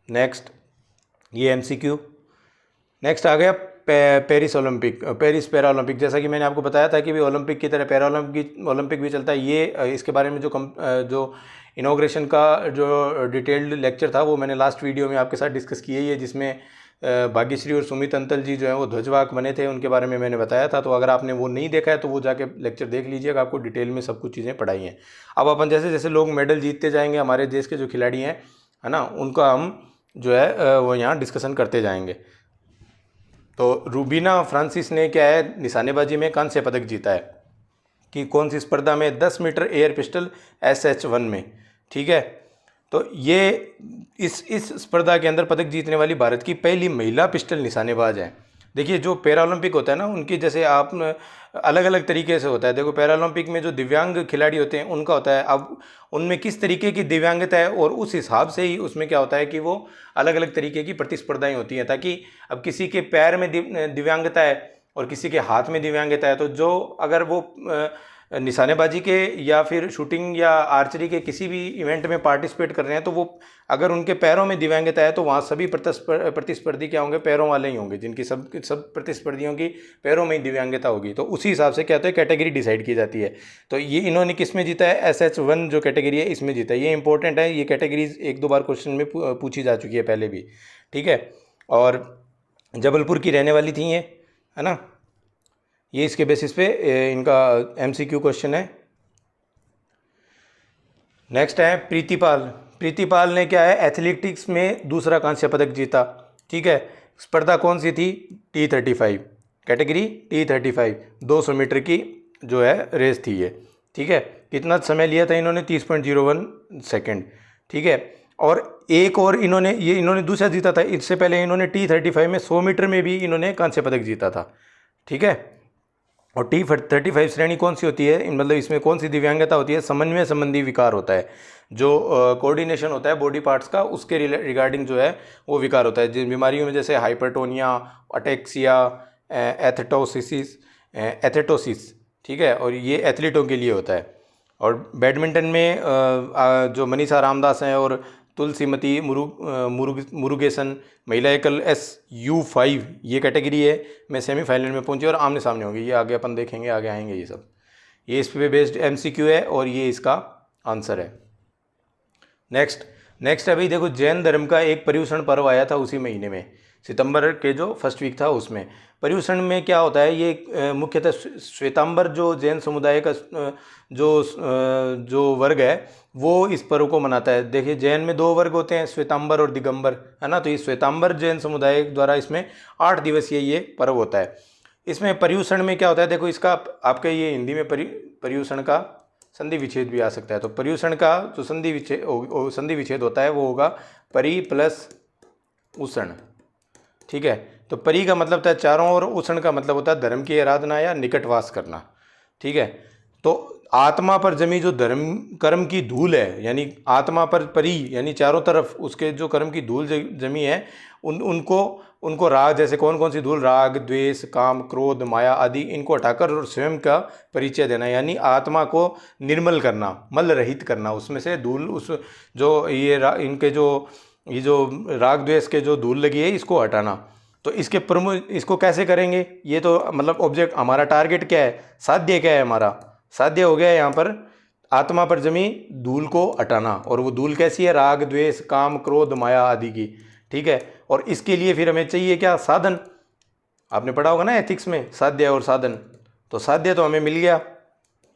नेक्स्ट ये एमसीक्यू। नेक्स्ट आ गया Paris Olympic, Paris para Olympic. जैसा कि मैंने आपको बताया था कि भी ओलंपिक की तरह पैरा ओलंपिक भी चलता है। ये इसके बारे में जो इनॉग्रेशन का जो डिटेल्ड लेक्चर था वो मैंने लास्ट वीडियो में आपके साथ डिस्कस किया ही है, जिसमें भाग्यश्री और सुमित अंतल जी जो है वो ध्वजवाहक बने थे, उनके बारे में मैंने बताया था। तो अगर आपने वो नहीं देखा है तो वो जाके लेक्चर देख लीजिएगा, आपको डिटेल में सब कुछ चीज़ें पढ़ाई हैं। अब अपन जैसे जैसे लोग मेडल जीतते जाएंगे, हमारे देश के जो खिलाड़ी हैं, है ना, उनका हम जो है वो यहाँ डिस्कशन करते जाएंगे। तो रूबीना फ्रांसिस ने क्या है, निशानेबाजी में कांस्य पदक जीता है कि कौन सी स्पर्धा में, 10 मीटर एयर पिस्टल SH1 में। ठीक है, तो ये इस स्पर्धा के अंदर पदक जीतने वाली भारत की पहली महिला पिस्टल निशानेबाज है। देखिए जो पैरा ओलंपिक होता है ना, उनकी जैसे आप अलग अलग तरीके से होता है। देखो पैरा ओलंपिक में जो दिव्यांग खिलाड़ी होते हैं उनका होता है, अब उनमें किस तरीके की दिव्यांगता है और उस हिसाब से ही उसमें क्या होता है कि वो अलग अलग तरीके की प्रतिस्पर्धाएं होती हैं, ताकि अब किसी के पैर में दिव्यांगता है और किसी के हाथ में दिव्यांगता है, तो जो अगर वो निशानेबाजी के या फिर शूटिंग या आर्चरी के किसी भी इवेंट में पार्टिसिपेट कर रहे हैं, तो वो अगर उनके पैरों में दिव्यांगता है तो वहाँ सभी प्रतिस्पर्धी क्या होंगे, पैरों वाले ही होंगे, जिनकी सब प्रतिस्पर्धियों की पैरों में ही दिव्यांगता होगी। तो उसी हिसाब से क्या होता है, कैटेगरी डिसाइड की जाती है। तो ये इन्होंने किस में जीता है, SH1 जो कैटेगरी है इसमें जीता है। ये इंपॉर्टेंट है, ये कैटेगरीज 1-2 बार क्वेश्चन में पूछी जा चुकी है पहले भी, ठीक है। और जबलपुर की रहने वाली थी ये, है ना। ये इसके बेसिस पे इनका MCQ क्वेश्चन है। नेक्स्ट है प्रीतिपाल। प्रीतिपाल ने क्या है, एथलेटिक्स में दूसरा कांस्य पदक जीता, ठीक है। स्पर्धा कौन सी थी, T35 कैटेगरी, T35 200 मीटर की जो है रेस थी ये, ठीक है। कितना समय लिया था इन्होंने, 30.01 सेकेंड, ठीक है। और एक और इन्होंने दूसरा जीता था, इससे पहले इन्होंने T35 में 100 मीटर में भी इन्होंने कांस्य पदक जीता था, ठीक है। और T35 श्रेणी कौन सी होती है, मतलब इसमें कौन सी दिव्यांगता होती है, समन्वय संबंधी विकार होता है, जो कोऑर्डिनेशन होता है बॉडी पार्ट्स का, उसके रिगार्डिंग जो है वो विकार होता है। जिन बीमारियों में जैसे हाइपरटोनिया, अटेक्सिया, एथेटोसिस, ठीक है। और ये एथलीटों के लिए होता है। और बैडमिंटन में जो मनीषा रामदास हैं और तुलसीमती मुरुगेसन, महिला एकल SU5 ये कैटेगरी है, मैं सेमीफाइनल में पहुंची और आमने सामने होंगी। ये आगे अपन देखेंगे, आगे आएंगे ये सब। ये इस पे बेस्ड MCQ है और ये इसका आंसर है। नेक्स्ट है भाई, देखो जैन धर्म का एक पर्युषण पर्व आया था उसी महीने में, सितंबर के जो फर्स्ट वीक था उसमें। पर्युषण में क्या होता है, ये मुख्यतः श्वेतांबर जो जैन समुदाय का जो वर्ग है वो इस पर्व को मनाता है। देखिए जैन में 2 वर्ग होते हैं, श्वेतांबर और दिगंबर, है ना। तो ये श्वेतांबर जैन समुदाय द्वारा इसमें 8 दिवसीय ये पर्व होता है। इसमें पर्युषण में क्या होता है, देखो इसका आपके ये हिंदी में पर्युषण का संधि विच्छेद भी आ सकता है। तो पर्युषण का जो संधि विच्छेद होता है वो होगा परि प्लस उषण, ठीक है। तो परि का मतलब होता है चारों ओर, उषण का मतलब होता है धर्म की आराधना या निकटवास करना, ठीक है। तो आत्मा पर जमी जो धर्म कर्म की धूल है, यानी आत्मा पर परि यानी चारों तरफ उसके जो कर्म की धूल जमी है, उनको राग, जैसे कौन कौन सी धूल, राग, द्वेष, काम, क्रोध, माया आदि, इनको हटाकर और स्वयं का परिचय देना, यानी आत्मा को निर्मल करना, मल रहित करना, उसमें से धूल, उस जो इनके ये जो राग द्वेष के जो धूल लगी है इसको हटाना। तो इसके प्रमुख, इसको कैसे करेंगे, ये तो मतलब ऑब्जेक्ट, हमारा टारगेट क्या है, साध्य क्या है, हमारा साध्य हो गया है यहाँ पर आत्मा पर जमी धूल को हटाना। और वो धूल कैसी है, राग द्वेष काम क्रोध माया आदि की, ठीक है। और इसके लिए फिर हमें चाहिए क्या, साधन। आपने पढ़ा होगा ना एथिक्स में, साध्य और साधन। तो साध्य तो हमें मिल गया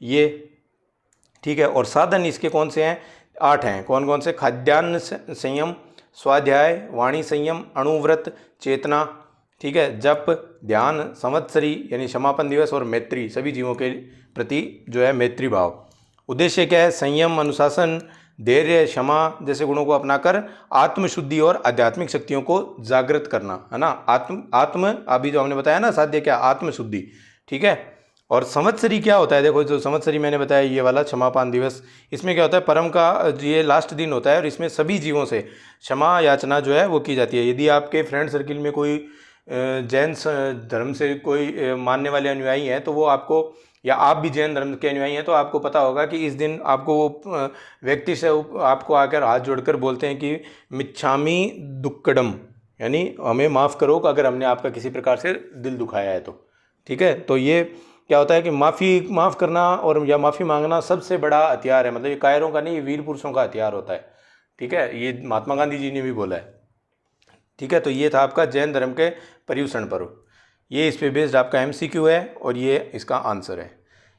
ये, ठीक है। और साधन इसके कौन से हैं, 8 हैं। कौन कौन से, खाद्यान्न संयम, स्वाध्याय, वाणी संयम, अणुव्रत, चेतना, ठीक है, जप, ध्यान, संवत्सरी यानी क्षमापन दिवस, और मैत्री, सभी जीवों के प्रति जो है मैत्री भाव। उद्देश्य क्या है, संयम, अनुशासन, धैर्य, क्षमा जैसे गुणों को अपनाकर आत्मशुद्धि और आध्यात्मिक शक्तियों को जागृत करना, है ना। आत्म अभी जो हमने बताया ना, साध्य क्या, आत्मशुद्धि, ठीक है। और संवत्सरी क्या होता है, देखो जो संवत्सरी मैंने बताया ये वाला क्षमापान दिवस, इसमें क्या होता है, परम का ये लास्ट दिन होता है और इसमें सभी जीवों से क्षमा याचना जो है वो की जाती है। यदि आपके फ्रेंड सर्किल में कोई जैन धर्म से कोई मानने वाले अनुयायी हैं तो वो आपको, या आप भी जैन धर्म के अनुयायी हैं तो आपको पता होगा कि इस दिन आपको वो व्यक्ति से आपको आकर हाथ जोड़कर बोलते हैं कि मिच्छामी दुक्कडम, यानी हमें माफ़ करो अगर हमने आपका किसी प्रकार से दिल दुखाया है तो, ठीक है। तो ये क्या होता है कि माफ़ करना और या माफ़ी मांगना सबसे बड़ा हथियार है, मतलब ये कायरों का नहीं, ये वीर पुरुषों का हथियार होता है, ठीक है। ये महात्मा गांधी जी ने भी बोला है, ठीक है। तो ये था आपका जैन धर्म के पर्युषण पर्व, ये इस पे बेस्ड आपका MCQ है और ये इसका आंसर है।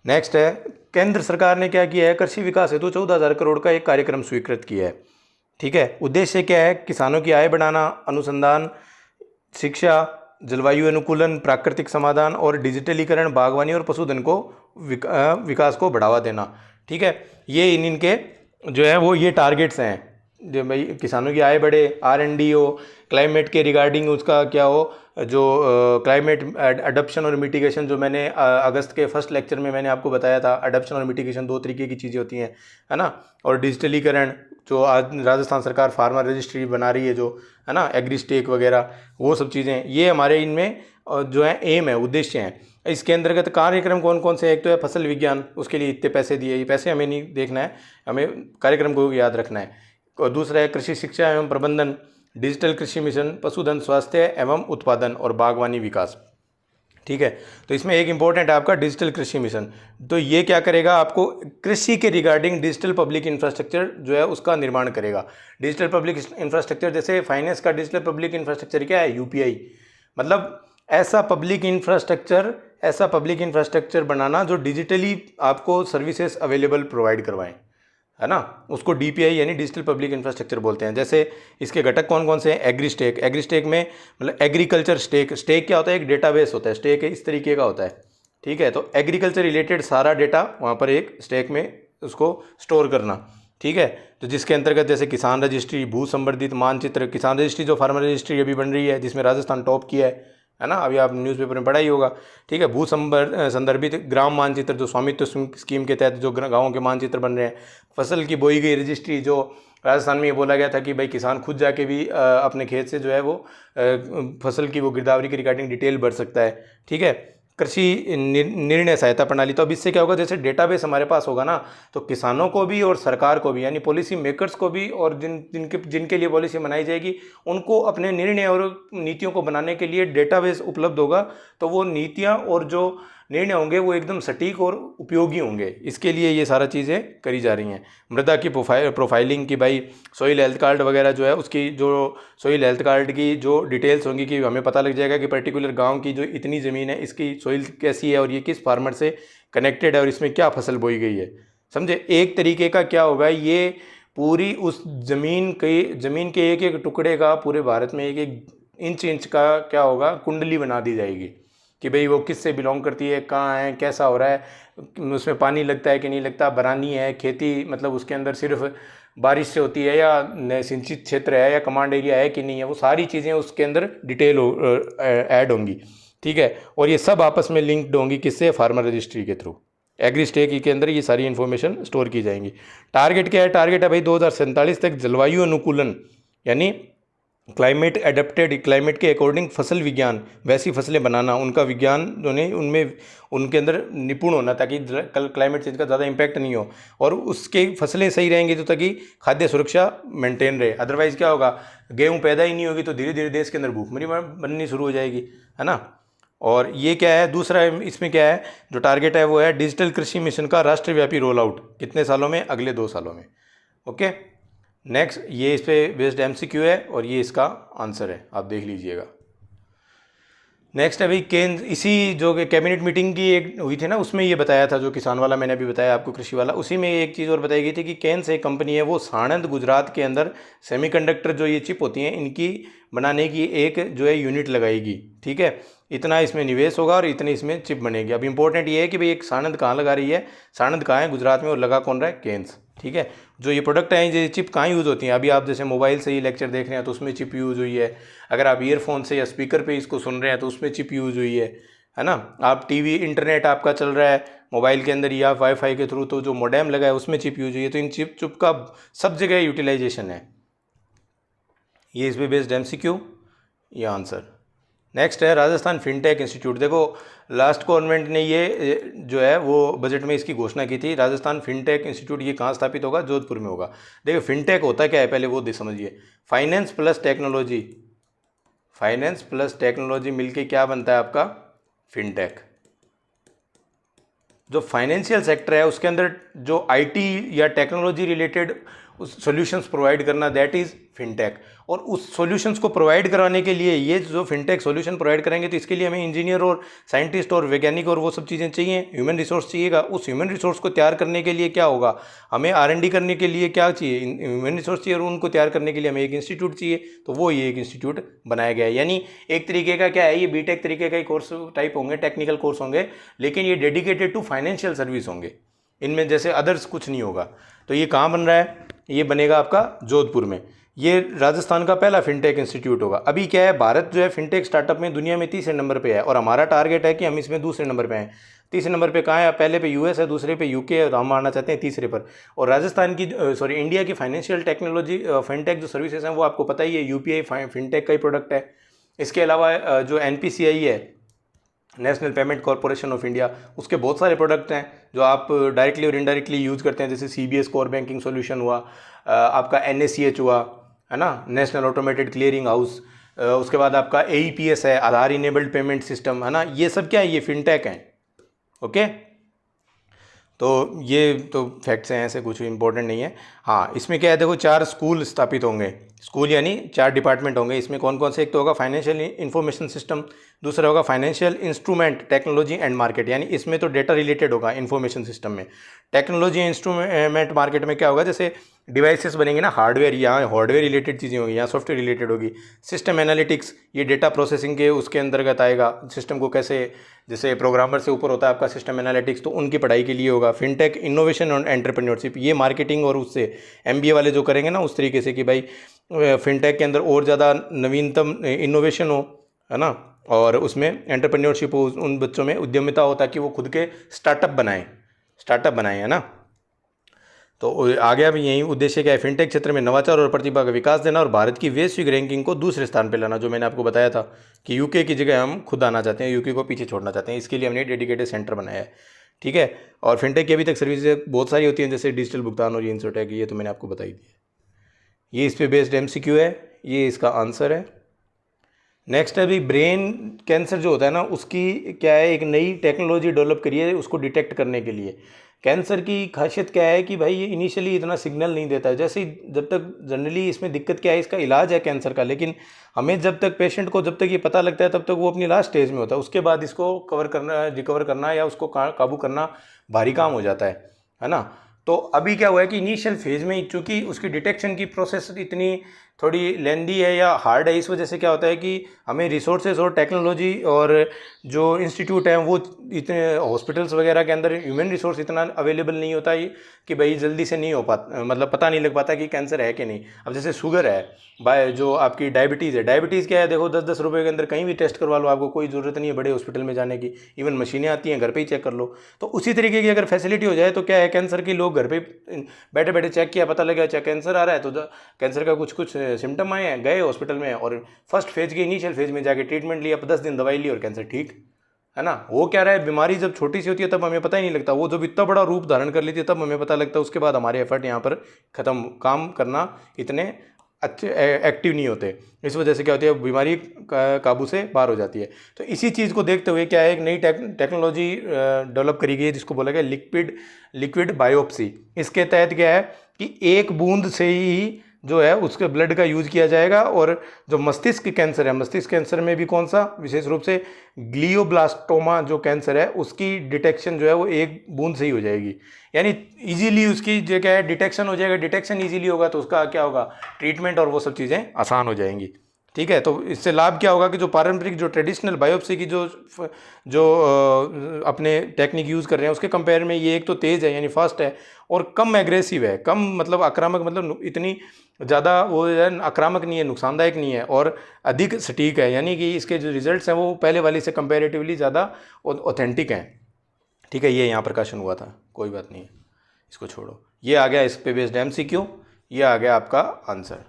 नेक्स्ट है, केंद्र सरकार ने क्या किया है, कृषि विकास हेतु 14,000 करोड़ का एक कार्यक्रम स्वीकृत किया है, ठीक है। उद्देश्य क्या है, किसानों की आय बढ़ाना, अनुसंधान, शिक्षा, जलवायु अनुकूलन, प्राकृतिक समाधान और डिजिटलीकरण, बागवानी और पशुधन को विकास को बढ़ावा देना, ठीक है। ये इनके जो है वो ये टारगेट्स हैं, जो भाई किसानों की आय बढ़े, R&D हो, क्लाइमेट के रिगार्डिंग उसका क्या हो, जो क्लाइमेट अडप्शन और मिटिगेशन, जो मैंने अगस्त के फर्स्ट लेक्चर में मैंने आपको बताया था, अडप्शन और मिटिगेशन 2 तरीके की चीज़ें होती हैं, है ना। और डिजिटलीकरण, जो आज राजस्थान सरकार फार्मर रजिस्ट्री बना रही है, जो है ना, एग्रीस्टेक वगैरह, वो सब चीज़ें, ये हमारे इनमें जो है एम है, उद्देश्य हैं। इसके अंतर्गत कार्यक्रम कौन कौन से हैं? एक तो है फसल विज्ञान, उसके लिए इतने पैसे दिए, ये पैसे हमें नहीं देखना है, हमें कार्यक्रम को याद रखना है। और दूसरा है कृषि शिक्षा एवं प्रबंधन, डिजिटल कृषि मिशन, पशुधन स्वास्थ्य एवं उत्पादन और बागवानी विकास। ठीक है, तो इसमें एक इंपॉर्टेंट है आपका डिजिटल कृषि मिशन। तो ये क्या करेगा, आपको कृषि के रिगार्डिंग डिजिटल पब्लिक इंफ्रास्ट्रक्चर जो है उसका निर्माण करेगा। डिजिटल पब्लिक इंफ्रास्ट्रक्चर जैसे फाइनेंस का डिजिटल पब्लिक इंफ्रास्ट्रक्चर क्या है, यूपीआई, मतलब ऐसा पब्लिक इंफ्रास्ट्रक्चर बनाना जो डिजिटली आपको सर्विसेज अवेलेबल प्रोवाइड करवाएं, है ना, उसको डीपीआई यानी डिजिटल पब्लिक इंफ्रास्ट्रक्चर बोलते हैं। जैसे इसके घटक कौन कौन से हैं, एग्रीस्टेक में मतलब एग्रीकल्चर स्टेक क्या होता है, एक डेटाबेस होता है, स्टेक इस तरीके का होता है। ठीक है, तो एग्रीकल्चर रिलेटेड सारा डेटा वहाँ पर एक स्टेक में उसको स्टोर करना। ठीक है, तो जिसके अंतर्गत जैसे किसान रजिस्ट्री, भू संवर्धित मानचित्र, किसान रजिस्ट्री जो फार्मर रजिस्ट्री अभी बन रही है जिसमें राजस्थान टॉप किया है ना, अभी आप न्यूज़पेपर में पढ़ा ही होगा। ठीक है, भू संदर्भित ग्राम मानचित्र जो स्वामित्व स्कीम के तहत जो गाँवों के मानचित्र बन रहे हैं। फसल की बोई गई रजिस्ट्री, जो राजस्थान में ये बोला गया था कि भाई किसान खुद जाके भी अपने खेत से जो है वो फसल की वो गिरदावरी की रिगार्डिंग डिटेल भर सकता है। ठीक है, कृषि निर्णय सहायता प्रणाली, तो अब इससे क्या होगा, जैसे डेटाबेस हमारे पास होगा ना, तो किसानों को भी और सरकार को भी यानी पॉलिसी मेकर्स को भी और जिनके लिए पॉलिसी बनाई जाएगी उनको अपने निर्णय और नीतियों को बनाने के लिए डेटाबेस उपलब्ध होगा। तो वो नीतियाँ और जो निर्णय होंगे वो एकदम सटीक और उपयोगी होंगे। इसके लिए ये सारा चीज़ें करी जा रही हैं। मृदा की प्रोफाइलिंग की, भाई सॉइल हेल्थ कार्ड वगैरह जो है उसकी जो सॉइल हेल्थ कार्ड की जो डिटेल्स होंगी कि हमें पता लग जाएगा कि पर्टिकुलर गांव की जो इतनी ज़मीन है इसकी सॉइल कैसी है और ये किस फार्मर से कनेक्टेड है और इसमें क्या फसल बोई गई है। समझे, एक तरीके का क्या होगा, ये पूरी उस ज़मीन के एक एक टुकड़े का पूरे भारत में एक एक इंच का क्या होगा, कुंडली बना दी जाएगी कि भाई वो किस से बिलोंग करती है, कहाँ है, कैसा हो रहा है, उसमें पानी लगता है कि नहीं लगता, बरानी है, खेती मतलब उसके अंदर सिर्फ बारिश से होती है या सिंचित क्षेत्र है या कमांड एरिया है कि नहीं है, वो सारी चीज़ें उसके अंदर डिटेल ऐड होंगी। ठीक है, और ये सब आपस में लिंक्ड होंगी किससे, फार्मर रजिस्ट्री के थ्रू। एग्रीस्टेक के अंदर ये सारी इन्फॉर्मेशन स्टोर की जाएंगी। टारगेट क्या है, टारगेट है भाई 2047 तक जलवायु अनुकूलन यानी क्लाइमेट एडेप्टेड, क्लाइमेट के अकॉर्डिंग फसल विज्ञान, वैसी फसलें बनाना, उनका विज्ञान जो नहीं उनमें उनके अंदर निपुण होना ताकि कल क्लाइमेट चेंज का ज़्यादा इम्पैक्ट नहीं हो और उसके फसलें सही रहेंगी तो ताकि खाद्य सुरक्षा मेंटेन रहे। अदरवाइज़ क्या होगा, गेहूँ पैदा ही नहीं होगी तो धीरे धीरे देश के अंदर भूखमरी बननी शुरू हो जाएगी, है ना। और ये क्या है, दूसरा इसमें क्या है जो टारगेट है वो है डिजिटल कृषि मिशन का राष्ट्रव्यापी रोल आउट, कितने सालों में, अगले 2 सालों में। ओके, नेक्स्ट ये इस पे बेस्ड एमसीक्यू है और ये इसका आंसर है, आप देख लीजिएगा। नेक्स्ट है भाई केंद्र, इसी जो कैबिनेट मीटिंग की एक हुई थी ना उसमें ये बताया था, जो किसान वाला मैंने अभी बताया आपको, कृषि वाला, उसी में एक चीज़ और बताई गई थी कि केंद्र से एक कंपनी है वो साणंद गुजरात के अंदर सेमीकंडक्टर जो ये चिप होती हैं इनकी बनाने की एक जो है यूनिट लगाएगी। ठीक है, इतना इसमें निवेश होगा और इतनी इसमें चिप बनेगी। अब इंपॉर्टेंट ये है कि भाई एक साणंद कहाँ लगा रही है, साणंद कहाँ है, गुजरात में, और लगा कौन रहा है, केंद्र। ठीक है, जो ये प्रोडक्ट हैं ये चिप कहाँ यूज़ होती हैं, अभी आप जैसे मोबाइल से ही लेक्चर देख रहे हैं तो उसमें चिप यूज़ हुई है, अगर आप ईयरफोन से या स्पीकर पे इसको सुन रहे हैं तो उसमें चिप यूज़ हुई है ना। आप टीवी इंटरनेट आपका चल रहा है मोबाइल के अंदर या वाईफाई के थ्रू तो जो मोडेम लगा है उसमें चिप यूज़ हुई है। तो इन चिप का सब जगह यूटिलाइजेशन है। ये इस पे बेस्ड एमसीक्यू, ये आंसर। नेक्स्ट है राजस्थान फिनटेक इंस्टीट्यूट। देखो लास्ट गवर्नमेंट ने ये जो है वो बजट में इसकी घोषणा की थी, राजस्थान फिनटेक इंस्टीट्यूट। ये कहाँ स्थापित होगा, जोधपुर में होगा। देखो फिनटेक होता क्या है पहले वो समझिए, finance plus technology, finance plus technology मिलके क्या बनता है आपका, फिनटेक। जो फाइनेंशियल सेक्टर है उसके अंदर जो आईटी या टेक्नोलॉजी रिलेटेड सॉल्यूशंस प्रोवाइड करना, दैट इज़ फिनटेक। और उस सॉल्यूशंस को प्रोवाइड कराने के लिए ये जो फिनटेक सॉल्यूशन प्रोवाइड करेंगे तो इसके लिए हमें इंजीनियर और साइंटिस्ट और वैज्ञानिक और वो सब चीज़ें चाहिए, ह्यूमन रिसोर्स चाहिएगा। उस ह्यूमन रिसोर्स को तैयार करने के लिए क्या होगा, हमें R&D करने के लिए क्या चाहिए, ह्यूमन रिसोर्स चाहिए, और उनको तैयार करने के लिए हमें एक इंस्टीट्यूट चाहिए। तो वो ये एक इंस्टीट्यूट बनाया गया है। यानी एक तरीके का क्या है, ये बीटेक तरीके का ही कोर्स टाइप होंगे, टेक्निकल कोर्स होंगे, लेकिन ये डेडिकेटेड टू फाइनेंशियल सर्विस होंगे, इनमें जैसे अदर्स कुछ नहीं होगा। तो ये कहाँ बन रहा है, ये बनेगा आपका जोधपुर में। ये राजस्थान का पहला फिनटेक इंस्टीट्यूट होगा। अभी क्या है, भारत जो है फिनटेक स्टार्टअप में दुनिया में तीसरे नंबर पे है और हमारा टारगेट है कि हम इसमें दूसरे नंबर पे हैं। तीसरे नंबर पे कहाँ है, पहले पे यूएस है, दूसरे पे यूके है, और हम आना चाहते हैं तीसरे पर। और राजस्थान की इंडिया की फाइनेंशियल टेक्नोलॉजी फिनटेक जो सर्विसेज हैं वो आपको पता ही है, यूपीआई फिनटेक का ही प्रोडक्ट है। इसके अलावा जो एनपीसीआई है, national payment corporation of India, उसके बहुत सारे प्रोडक्ट हैं जो आप डायरेक्टली और इनडायरेक्टली यूज़ करते हैं, जैसे CBS कोर बैंकिंग सॉल्यूशन हुआ, आपका NACH हुआ, है ना, नेशनल ऑटोमेटेड क्लियरिंग हाउस, उसके बाद आपका AEPS है, आधार इनेबल्ड पेमेंट सिस्टम, है ना, ये सब क्या है, ये फिनटेक हैं। ओके, तो ये तो फैक्ट्स हैं, ऐसे कुछ इंपॉर्टेंट नहीं है। हाँ, इसमें क्या है, देखो 4 स्कूल स्थापित होंगे, स्कूल यानी 4 डिपार्टमेंट होंगे। इसमें कौन कौन से, एक तो होगा फाइनेंशियल इंफॉर्मेशन सिस्टम, दूसरा होगा financial instrument technology and market, यानी इसमें तो डेटा रिलेटेड होगा इंफॉर्मेशन सिस्टम में। टेक्नोलॉजी इंस्ट्रूमेंट मार्केट में क्या होगा, जैसे डिवाइसेस बनेंगे ना, हार्डवेयर, यहाँ हार्डवेयर रिलेटेड चीज़ें होंगी, यहाँ सॉफ्टवेयर रिलेटेड होगी। सिस्टम एनालिटिक्स, ये डेटा प्रोसेसिंग के उसके अंतर्गत आएगा, सिस्टम को कैसे, जैसे प्रोग्रामर से ऊपर होता है आपका सिस्टम एनालिटिक्स, तो उनकी पढ़ाई के लिए होगा। फिनटेक, इनोवेशन और एंटरप्रेन्योरशिप, ये मार्केटिंग और उससे MBA वाले जो करेंगे ना, उस तरीके से कि भाई फिनटेक के अंदर और ज़्यादा नवीनतम इनोवेशन हो, है ना, और उसमें एंटरप्रेन्योरशिप हो, उन बच्चों में उद्यमिता हो, ताकि वो खुद के स्टार्टअप बनाएं, है ना। तो आ गया भी यही उद्देश्य क्या है, फिनटेक क्षेत्र में नवाचार और प्रतिभा का विकास देना और भारत की वैश्विक रैंकिंग को दूसरे स्थान पर लाना, जो मैंने आपको बताया था कि यूके की जगह हम खुद आना चाहते हैं, यूके को पीछे छोड़ना चाहते हैं, इसके लिए हमने डेडिकेटेड सेंटर बनाया है। ठीक है, और फिनटेक की अभी तक सर्विसेज बहुत सारी होती हैं, जैसे डिजिटल भुगतान और इंश्योरटेक, ये तो मैंने आपको बताई दी है। ये इस पे बेस्ड MCQ है, ये इसका आंसर है। नेक्स्ट है भी, ब्रेन कैंसर जो होता है ना, उसकी क्या है, एक नई टेक्नोलॉजी डेवलप करी है उसको डिटेक्ट करने के लिए। कैंसर की खासियत क्या है कि भाई ये इनिशियली इतना सिग्नल नहीं देता है, जैसे ही जब तक जनरली इसमें दिक्कत क्या है, इसका इलाज है कैंसर का, लेकिन हमें जब तक पेशेंट को जब तक ये पता लगता है तब तक वो अपनी लास्ट स्टेज में होता है, उसके बाद इसको रिकवर करना या उसको काबू करना भारी काम हो जाता है ना। तो अभी क्या हुआ है कि इनिशियल फेज में चूंकि उसकी डिटेक्शन की प्रोसेस इतनी थोड़ी लेंदी है या हार्ड है, इस वजह से क्या होता है कि हमें रिसोर्सेज और टेक्नोलॉजी और जो इंस्टीट्यूट हैं वो इतने, हॉस्पिटल्स वगैरह के अंदर ह्यूमन रिसोर्स इतना अवेलेबल नहीं होता है कि भाई जल्दी से नहीं हो पाता, मतलब पता नहीं लग पाता कि कैंसर है कि नहीं। अब जैसे शुगर है, भाई जो आपकी डायबिटीज़ है, डायबिटीज़ क्या है, देखो 10-10 रुपये के अंदर कहीं भी टेस्ट करवा लो, आपको कोई ज़रूरत नहीं है बड़े हॉस्पिटल में जाने की, इवन मशीनें आती हैं, घर पे ही चेक कर लो। तो उसी तरीके की अगर फैसिलिटी हो जाए तो क्या है, कैंसर के लोग घर पे बैठे बैठे चेक किया, पता लगा चाहे कैंसर आ रहा है, तो कैंसर का कुछ सिम्टम आए हैं, गए हॉस्पिटल में और फर्स्ट फेज के इनिशियल फेज में जाके ट्रीटमेंट लिया, 10 दिन दवाई ली और कैंसर ठीक, है ना। वो क्या रहा है, बीमारी जब छोटी सी होती है तब हमें पता ही नहीं लगता, वो जब इतना बड़ा रूप धारण कर लेती है तब हमें पता लगता है, उसके बाद हमारे एफर्ट यहाँ पर ख़त्म, काम करना इतने अच्छे एक्टिव नहीं होते, इस वजह से क्या होती है, बीमारी काबू से बाहर हो जाती है। तो इसी चीज़ को देखते हुए क्या है, एक नई टेक्नोलॉजी डेवलप करी गई है जिसको बोला गया लिक्विड बायोप्सी। इसके तहत क्या है कि एक बूंद से ही जो है उसके ब्लड का यूज किया जाएगा, और जो मस्तिष्क कैंसर है, मस्तिष्क कैंसर में भी कौन सा, विशेष रूप से ग्लियोब्लास्टोमा जो कैंसर है, उसकी डिटेक्शन जो है वो एक बूंद से ही हो जाएगी, यानी इजीली उसकी जो क्या है डिटेक्शन हो जाएगा। डिटेक्शन इजीली होगा तो उसका क्या होगा, ट्रीटमेंट और वो सब चीज़ें आसान हो जाएंगी। ठीक है, तो इससे लाभ क्या होगा कि जो पारंपरिक जो ट्रेडिशनल बायोप्सी की जो अपने टेक्निक यूज़ कर रहे हैं उसके कंपेयर में ये एक तो तेज़ है यानी फास्ट है, और कम एग्रेसिव है, कम मतलब आक्रामक, मतलब इतनी ज़्यादा वो आक्रामक नहीं है, नुकसानदायक नहीं है, और अधिक सटीक है, यानी कि इसके जो रिजल्ट्स हैं वो पहले वाली से कंपेरेटिवली ज़्यादा ऑथेंटिक हैं। ठीक है, ये यहाँ प्रकाशन हुआ था, कोई बात नहीं है, इसको छोड़ो। ये आ गया इस पे बेस्ड MCQ, ये आ गया आपका आंसर।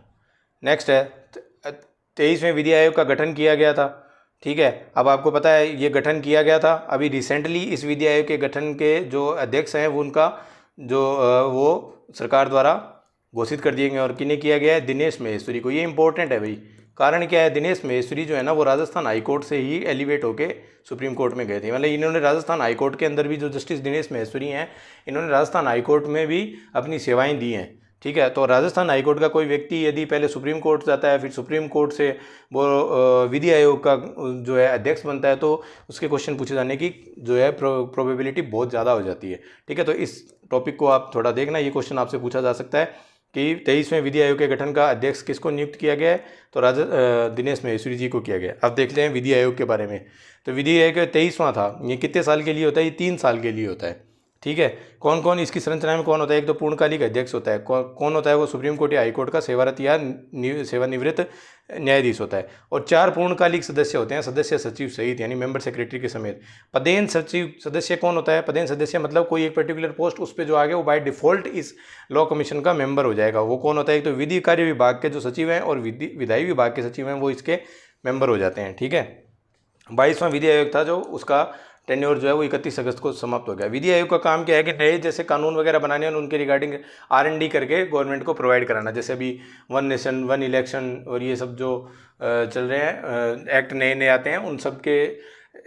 नेक्स्ट है 23वें विधि आयोग का गठन किया गया था। ठीक है, अब आपको पता है ये गठन किया गया था, अभी रिसेंटली इस विधि आयोग के गठन के जो अध्यक्ष हैं वो उनका जो वो सरकार द्वारा घोषित कर दिए गए, और किन्हें किया गया है, दिनेश महेश्वरी को। ये इंपॉर्टेंट है भाई, कारण क्या है, दिनेश महेश्वरी जो है ना वो राजस्थान हाईकोर्ट से ही एलिवेट होके सुप्रीम कोर्ट में गए थे, मतलब इन्होंने राजस्थान हाईकोर्ट के अंदर भी जो जस्टिस दिनेश महेश्वरी हैं, इन्होंने राजस्थान हाईकोर्ट में भी अपनी सेवाएं दी हैं। ठीक है, तो राजस्थान हाईकोर्ट का कोई व्यक्ति यदि पहले सुप्रीम कोर्ट जाता है, फिर सुप्रीम कोर्ट से वो विधि आयोग का जो है अध्यक्ष बनता है, तो उसके क्वेश्चन पूछे जाने की जो है प्रोबेबिलिटी बहुत ज़्यादा हो जाती है। ठीक है, तो इस टॉपिक को आप थोड़ा देखना, ये क्वेश्चन आपसे पूछा जा सकता है कि 23वें विधि आयोग के गठन का अध्यक्ष किसको नियुक्त किया गया है, तो दिनेश महेश्वरी जी को किया गया। अब देखते हैं विधि आयोग के बारे में। तो विधि आयोग 23वां था, ये कितने साल के लिए होता है, ये 3 साल के लिए होता है। ठीक है, कौन कौन इसकी संरचना में कौन होता है, एक तो पूर्णकालिक अध्यक्ष होता है, कौन होता है वो सुप्रीम कोर्ट या हाई कोर्ट का सेवारत या सेवानिवृत्त न्यायाधीश होता है, और 4 पूर्णकालिक सदस्य होते हैं, सदस्य सचिव सहित, यानी मेंबर सेक्रेटरी के समेत। पदेन सचिव सदस्य कौन होता है, पदेन सदस्य मतलब कोई एक पर्टिकुलर पोस्ट उस पर जो आ गया वो बाय डिफॉल्ट इस लॉ कमीशन का मेंबर हो जाएगा। वो कौन होता है, एक तो विधि कार्य विभाग के जो सचिव हैं और विधायी विभाग के सचिव हैं वो इसके मेंबर हो जाते हैं। ठीक है, 22वां विधि आयोग था जो उसका टेन्योर जो है वो 31 अगस्त को समाप्त हो गया। विधि आयोग का काम क्या है कि नए जैसे कानून वगैरह बनाने हैं उनके रिगार्डिंग R&D करके गवर्नमेंट को प्रोवाइड कराना, जैसे अभी वन नेशन वन इलेक्शन और ये सब जो चल रहे हैं एक्ट नए नए आते हैं, उन सब के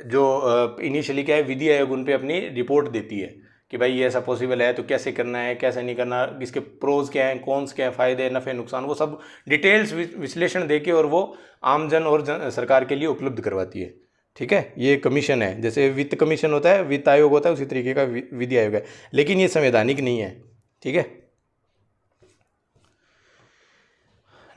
जो इनिशियली क्या है विधि आयोग उन पे अपनी रिपोर्ट देती है कि भाई ये ऐसा पॉसिबल है तो कैसे करना है, कैसे नहीं करना, इसके प्रोज क्या हैं, कॉन्स क्या हैं, फ़ायदे नफ़े नुकसान, वो सब डिटेल्स विश्लेषण देके और वो आम जन और सरकार के लिए उपलब्ध करवाती है। ठीक है, ये कमीशन है, जैसे वित्त कमीशन होता है, वित्त आयोग होता है, उसी तरीके का विधि आयोग है, लेकिन ये संवैधानिक नहीं है। ठीक है,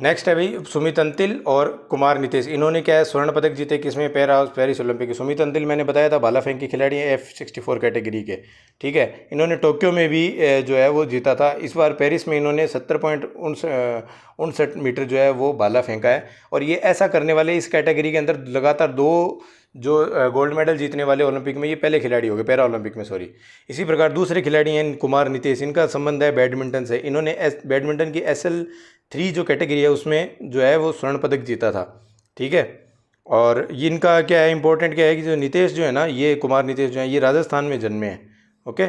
नेक्स्ट है भाई सुमित अंतिल और कुमार नितेश। इन्होंने क्या है स्वर्ण पदक जीते किसमें, पेरिस ओलंपिक। सुमित अंतिल मैंने बताया था भाला फेंक के खिलाड़ी हैं F64 कैटेगरी के। ठीक है, इन्होंने टोक्यो में भी जो है वो जीता था। इस बार पेरिस में इन्होंने 70.59 मीटर जो है वो भाला फेंका है। और ये ऐसा करने वाले इस कैटेगरी के अंदर लगातार 2 जो गोल्ड मेडल जीतने वाले ओलंपिक में ये पहले खिलाड़ी हो गए, पैरा ओलंपिक में सॉरी। इसी प्रकार दूसरे खिलाड़ी हैं कुमार नितेश, इनका संबंध है बैडमिंटन से। इन्होंने बैडमिंटन की SL3 जो कैटेगरी है उसमें जो है वो स्वर्ण पदक जीता था। ठीक है, और इनका क्या है इंपॉर्टेंट क्या है कि जो नितेश जो है ना, ये कुमार नितेश जो है ये राजस्थान में जन्मे हैं। ओके,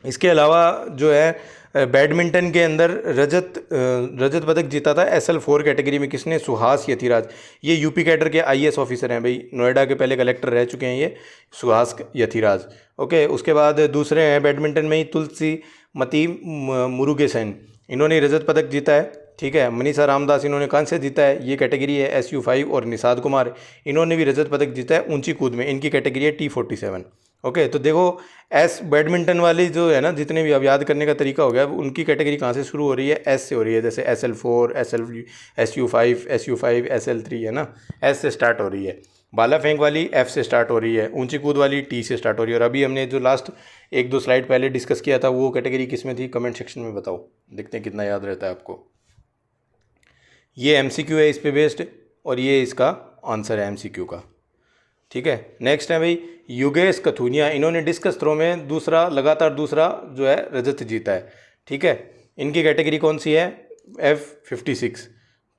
इसके अलावा जो है बैडमिंटन के अंदर रजत पदक जीता था SL4 कैटेगरी में। किसने, सुहास यथिराज। ये यूपी कैडर के IAS ऑफिसर हैं भाई, नोएडा के पहले कलेक्टर रह चुके हैं ये सुहास यथिराज। ओके, उसके बाद दूसरे हैं बैडमिंटन में ही तुलसी मती मुरुगेसन, इन्होंने रजत पदक जीता है। ठीक है, मनीषा रामदास इन्होंने कांस्य जीता है, ये कैटेगरी है SU5। और निषाद कुमार इन्होंने भी रजत पदक जीता है ऊंची कूद में, इनकी कैटेगरी है T47। ओके, तो देखो बैडमिंटन वाली जो है ना, जितने भी अब याद करने का तरीका हो गया, उनकी कैटेगरी कहाँ से शुरू हो रही है, S से हो रही है। जैसे SL4 SU5 SL3 है ना, S से स्टार्ट हो रही है। भाला फेंक वाली F से स्टार्ट हो रही है, ऊंची कूद वाली T से स्टार्ट हो रही है। और अभी हमने जो लास्ट 1-2 स्लाइड पहले डिस्कस किया था वो कैटेगरी किस में थी, कमेंट सेक्शन में बताओ, देखते हैं कितना याद रहता है आपको। ये MCQ है इस पे बेस्ड, और ये इसका आंसर है MCQ का। ठीक है, नेक्स्ट है भाई योगेश कथुनिया, इन्होंने डिस्कस थ्रो में लगातार दूसरा जो है रजत जीता है। ठीक है, इनकी कैटेगरी कौन सी है, F56।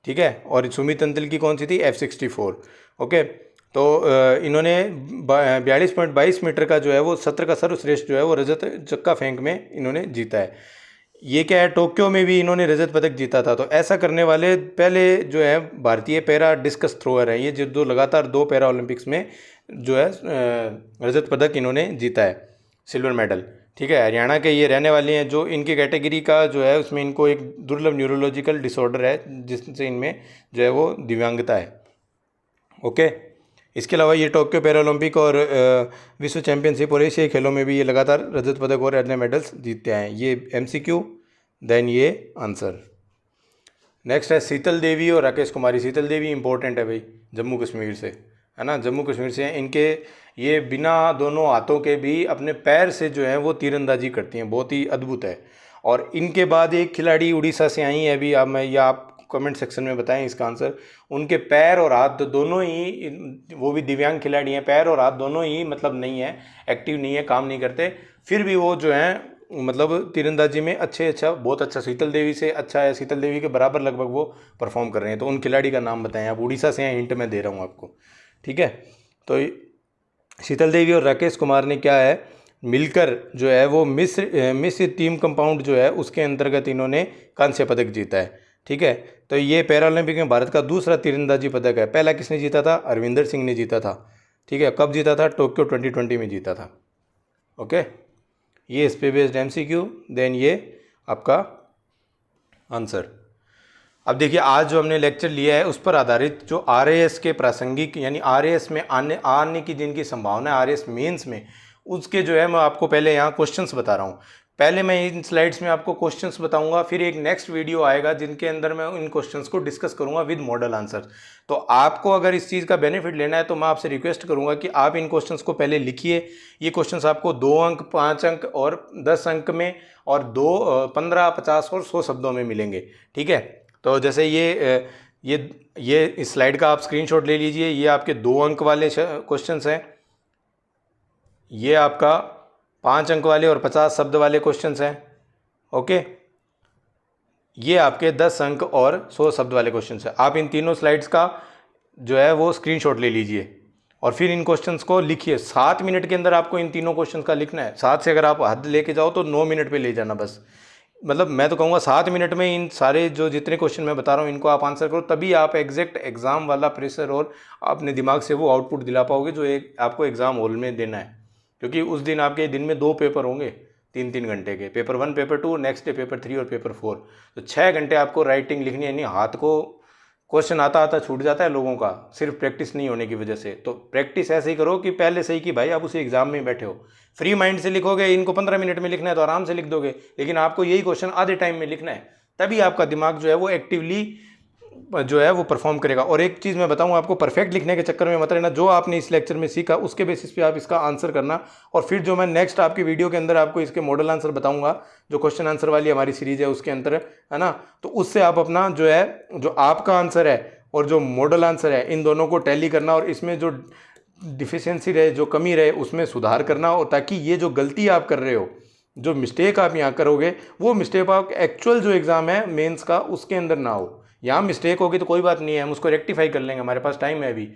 ठीक है, और सुमित अंतिल की कौन सी थी, F64। ओके, तो इन्होंने 42.22 मीटर का जो है वो सत्र का सर्वश्रेष्ठ जो है वो रजत चक्का फेंक में इन्होंने जीता है। ये क्या है, टोक्यो में भी इन्होंने रजत पदक जीता था। तो ऐसा करने वाले पहले जो है भारतीय पैरा डिस्कस थ्रोअर हैं ये, जो लगातार 2 पैरा ओलंपिक्स में जो है रजत पदक इन्होंने जीता है, सिल्वर मेडल। ठीक है, हरियाणा के ये रहने वाले हैं। जो इनकी कैटेगरी का जो है उसमें इनको एक दुर्लभ न्यूरोलॉजिकल डिसऑर्डर है जिससे इनमें जो है वो दिव्यांगता है। ओके, इसके अलावा ये टोक्यो पैरा ओलंपिक और विश्व चैंपियनशिप और एशियाई खेलों में भी ये लगातार रजत पदक और अन्य मेडल्स जीतते हैं। ये MCQ, देन ये आंसर। नेक्स्ट है शीतल देवी और राकेश कुमारी। शीतल देवी इंपॉर्टेंट है भाई, जम्मू कश्मीर से है ना, जम्मू कश्मीर से हैं। इनके ये बिना दोनों हाथों के भी अपने पैर से जो है वो तीरंदाजी करती हैं, बहुत ही अद्भुत है। और इनके बाद एक खिलाड़ी उड़ीसा से आई है अभी, आप कमेंट सेक्शन में बताएं इसका आंसर। उनके पैर और हाथ दोनों ही, वो भी दिव्यांग खिलाड़ी हैं, पैर और हाथ दोनों ही मतलब नहीं है, एक्टिव नहीं है, काम नहीं करते, फिर भी वो जो है मतलब तीरंदाजी में बहुत अच्छा शीतल देवी से अच्छा है, शीतल देवी के बराबर लगभग वो परफॉर्म कर रहे हैं। तो उन खिलाड़ी का नाम बताएं आप, उड़ीसा से हैं, हिंट मैं दे रहा हूँ आपको। ठीक है, तो शीतल देवी और राकेश कुमार ने क्या है मिलकर जो है वो मिस टीम कंपाउंड जो है उसके अंतर्गत इन्होंने कांस्य पदक जीता है। ठीक है, तो ये पैरालंपिक में भारत का दूसरा तीरंदाजी पदक है। पहला किसने जीता था, अरविंदर सिंह ने जीता था। ठीक है, कब जीता था, टोक्यो 2020 में जीता था। ओके, ये इस पे बेस्ड MCQ, देन ये आपका आंसर। अब देखिए आज जो हमने लेक्चर लिया है उस पर आधारित जो RAS के प्रासंगिक यानी RAS में आने की जिनकी संभावना है RAS मेंस में, उसके जो है मैं आपको पहले यहाँ क्वेश्चंस बता रहा हूँ। पहले मैं इन स्लाइड्स में आपको क्वेश्चंस बताऊंगा, फिर एक नेक्स्ट वीडियो आएगा जिनके अंदर मैं इन क्वेश्चंस को डिस्कस करूंगा विद मॉडल आंसर। तो आपको अगर इस चीज़ का बेनिफिट लेना है तो मैं आपसे रिक्वेस्ट करूंगा कि आप इन क्वेश्चंस को पहले लिखिए। ये क्वेश्चंस आपको 2 अंक, 5 अंक और 10 अंक में, और 15, 50 और 100 शब्दों में मिलेंगे। ठीक है, तो जैसे ये इस स्लाइड का आप स्क्रीनशॉट ले लीजिए। ये आपके 2 अंक वाले क्वेश्चंस हैं, ये आपका 5 अंक वाले और 50 शब्द वाले क्वेश्चंस हैं। ओके, ये आपके 10 अंक और 100 शब्द वाले क्वेश्चंस हैं। आप इन तीनों स्लाइड्स का जो है वो स्क्रीनशॉट ले लीजिए। और फिर इन क्वेश्चंस को लिखिए। 7 मिनट के अंदर आपको इन तीनों क्वेश्चंस का लिखना है। 7 से अगर आप हद लेके जाओ तो 9 मिनट पे ले जाना बस। मतलब मैं तो कहूँगा 7 मिनट में इन सारे जो जितने क्वेश्चन मैं बता रहा हूँ इनको आप आंसर करो, तभी आप एग्जैक्ट एग्जाम वाला प्रेशर और अपने दिमाग से वो आउटपुट दिला पाओगे जो एक आपको एग्जाम हॉल में देना है। क्योंकि उस दिन आपके दिन में 2 पेपर होंगे 3-3 घंटे के, paper 1 paper 2, next day paper 3 और पेपर 4। तो 6 घंटे आपको राइटिंग लिखनी है। नहीं, हाथ को क्वेश्चन आता आता छूट जाता है लोगों का, सिर्फ प्रैक्टिस नहीं होने की वजह से। तो प्रैक्टिस ऐसे ही करो कि पहले से ही कि भाई आप उसी एग्जाम में बैठे हो। फ्री माइंड से लिखोगे, इनको 15 मिनट में लिखना है तो आराम से लिख दोगे, लेकिन आपको यही क्वेश्चन आधे टाइम में लिखना है, तभी आपका दिमाग जो है वो एक्टिवली जो है वो परफॉर्म करेगा। और एक चीज़ मैं बताऊं आपको, परफेक्ट लिखने के चक्कर में मत रहना। जो आपने इस लेक्चर में सीखा उसके बेसिस पे आप इसका आंसर करना, और फिर जो मैं नेक्स्ट आपकी वीडियो के अंदर आपको इसके मॉडल आंसर बताऊंगा, जो क्वेश्चन आंसर वाली हमारी सीरीज है उसके अंदर, है ना, तो उससे आप अपना जो है, जो आपका आंसर है और जो मॉडल आंसर है, इन दोनों को टैली करना और इसमें जो डिफिशियंसी रहे, जो कमी रहे, उसमें सुधार करना। और ताकि ये जो गलती आप कर रहे हो, जो मिस्टेक आप यहाँ करोगे, वो मिस्टेक आप एक्चुअल जो एग्ज़ाम है मेंस का उसके अंदर ना हो। यहाँ मिस्टेक होगी तो कोई बात नहीं है, हम उसको रेक्टिफाई कर लेंगे, हमारे पास टाइम है अभी।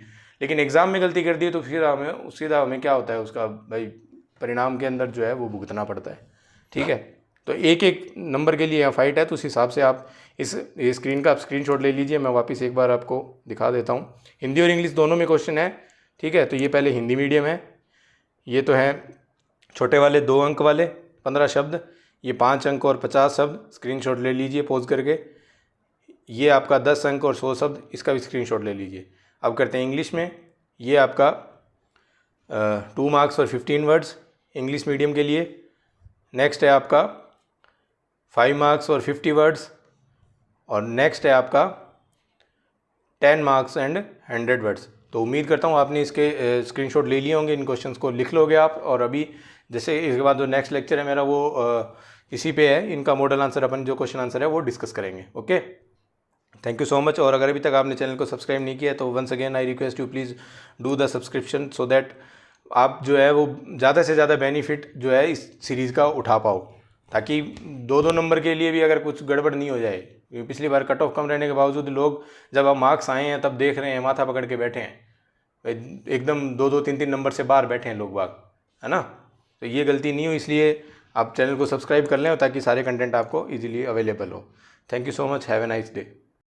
लेकिन एग्ज़ाम में गलती कर दी तो फिर हमें सीधा हमें क्या होता है उसका भाई परिणाम के अंदर जो है वो भुगतना पड़ता है। ठीक है, तो एक एक नंबर के लिए यहाँ फाइट है, तो उस हिसाब से आप ये स्क्रीन का आप स्क्रीनशॉट ले लीजिए। मैं वापस एक बार आपको दिखा देता हूँ। हिंदी और इंग्लिश दोनों में क्वेश्चन है। ठीक है, तो ये पहले हिंदी मीडियम है, ये तो है छोटे वाले 2 अंक वाले 15 शब्द, ये 5 अंक और 50 शब्द, स्क्रीनशॉट ले लीजिए पॉज करके। ये आपका 10 अंक और 100 शब्द, इसका भी स्क्रीनशॉट ले लीजिए। अब करते हैं इंग्लिश में। ये आपका 2 मार्क्स और 15 वर्ड्स इंग्लिश मीडियम के लिए। नेक्स्ट है आपका 5 मार्क्स और 50 वर्ड्स, और नेक्स्ट है आपका 10 मार्क्स एंड 100 वर्ड्स। तो उम्मीद करता हूँ आपने इसके स्क्रीनशॉट ले लिए होंगे, इन क्वेश्चंस को लिख लोगे आप। और अभी जैसे इसके बाद जो नेक्स्ट लेक्चर है मेरा वो इसी पे है, इनका मॉडल आंसर अपन जो क्वेश्चन आंसर है वो डिस्कस करेंगे। Okay, thank you so much. और अगर अभी तक आपने चैनल को सब्सक्राइब नहीं किया है तो once again I request you please do the subscription, so that आप जो है वो ज़्यादा से ज़्यादा बेनिफिट जो है इस सीरीज़ का उठा पाओ, ताकि 2-2 नंबर के लिए भी अगर कुछ गड़बड़ नहीं हो जाए। क्योंकि पिछली बार कट ऑफ कम रहने के बावजूद लोग जब अब मार्क्स आए हैं तब देख रहे हैं माथा पकड़ के बैठे हैं, एकदम 2-2, 3-3 नंबर से बाहर बैठे हैं लोग बाग, है ना। तो ये गलती नहीं हो, इसलिए आप चैनल को सब्सक्राइब कर लें ताकि सारे कंटेंट आपको ईजिली अवेलेबल हो। Thank you so much, have a nice day.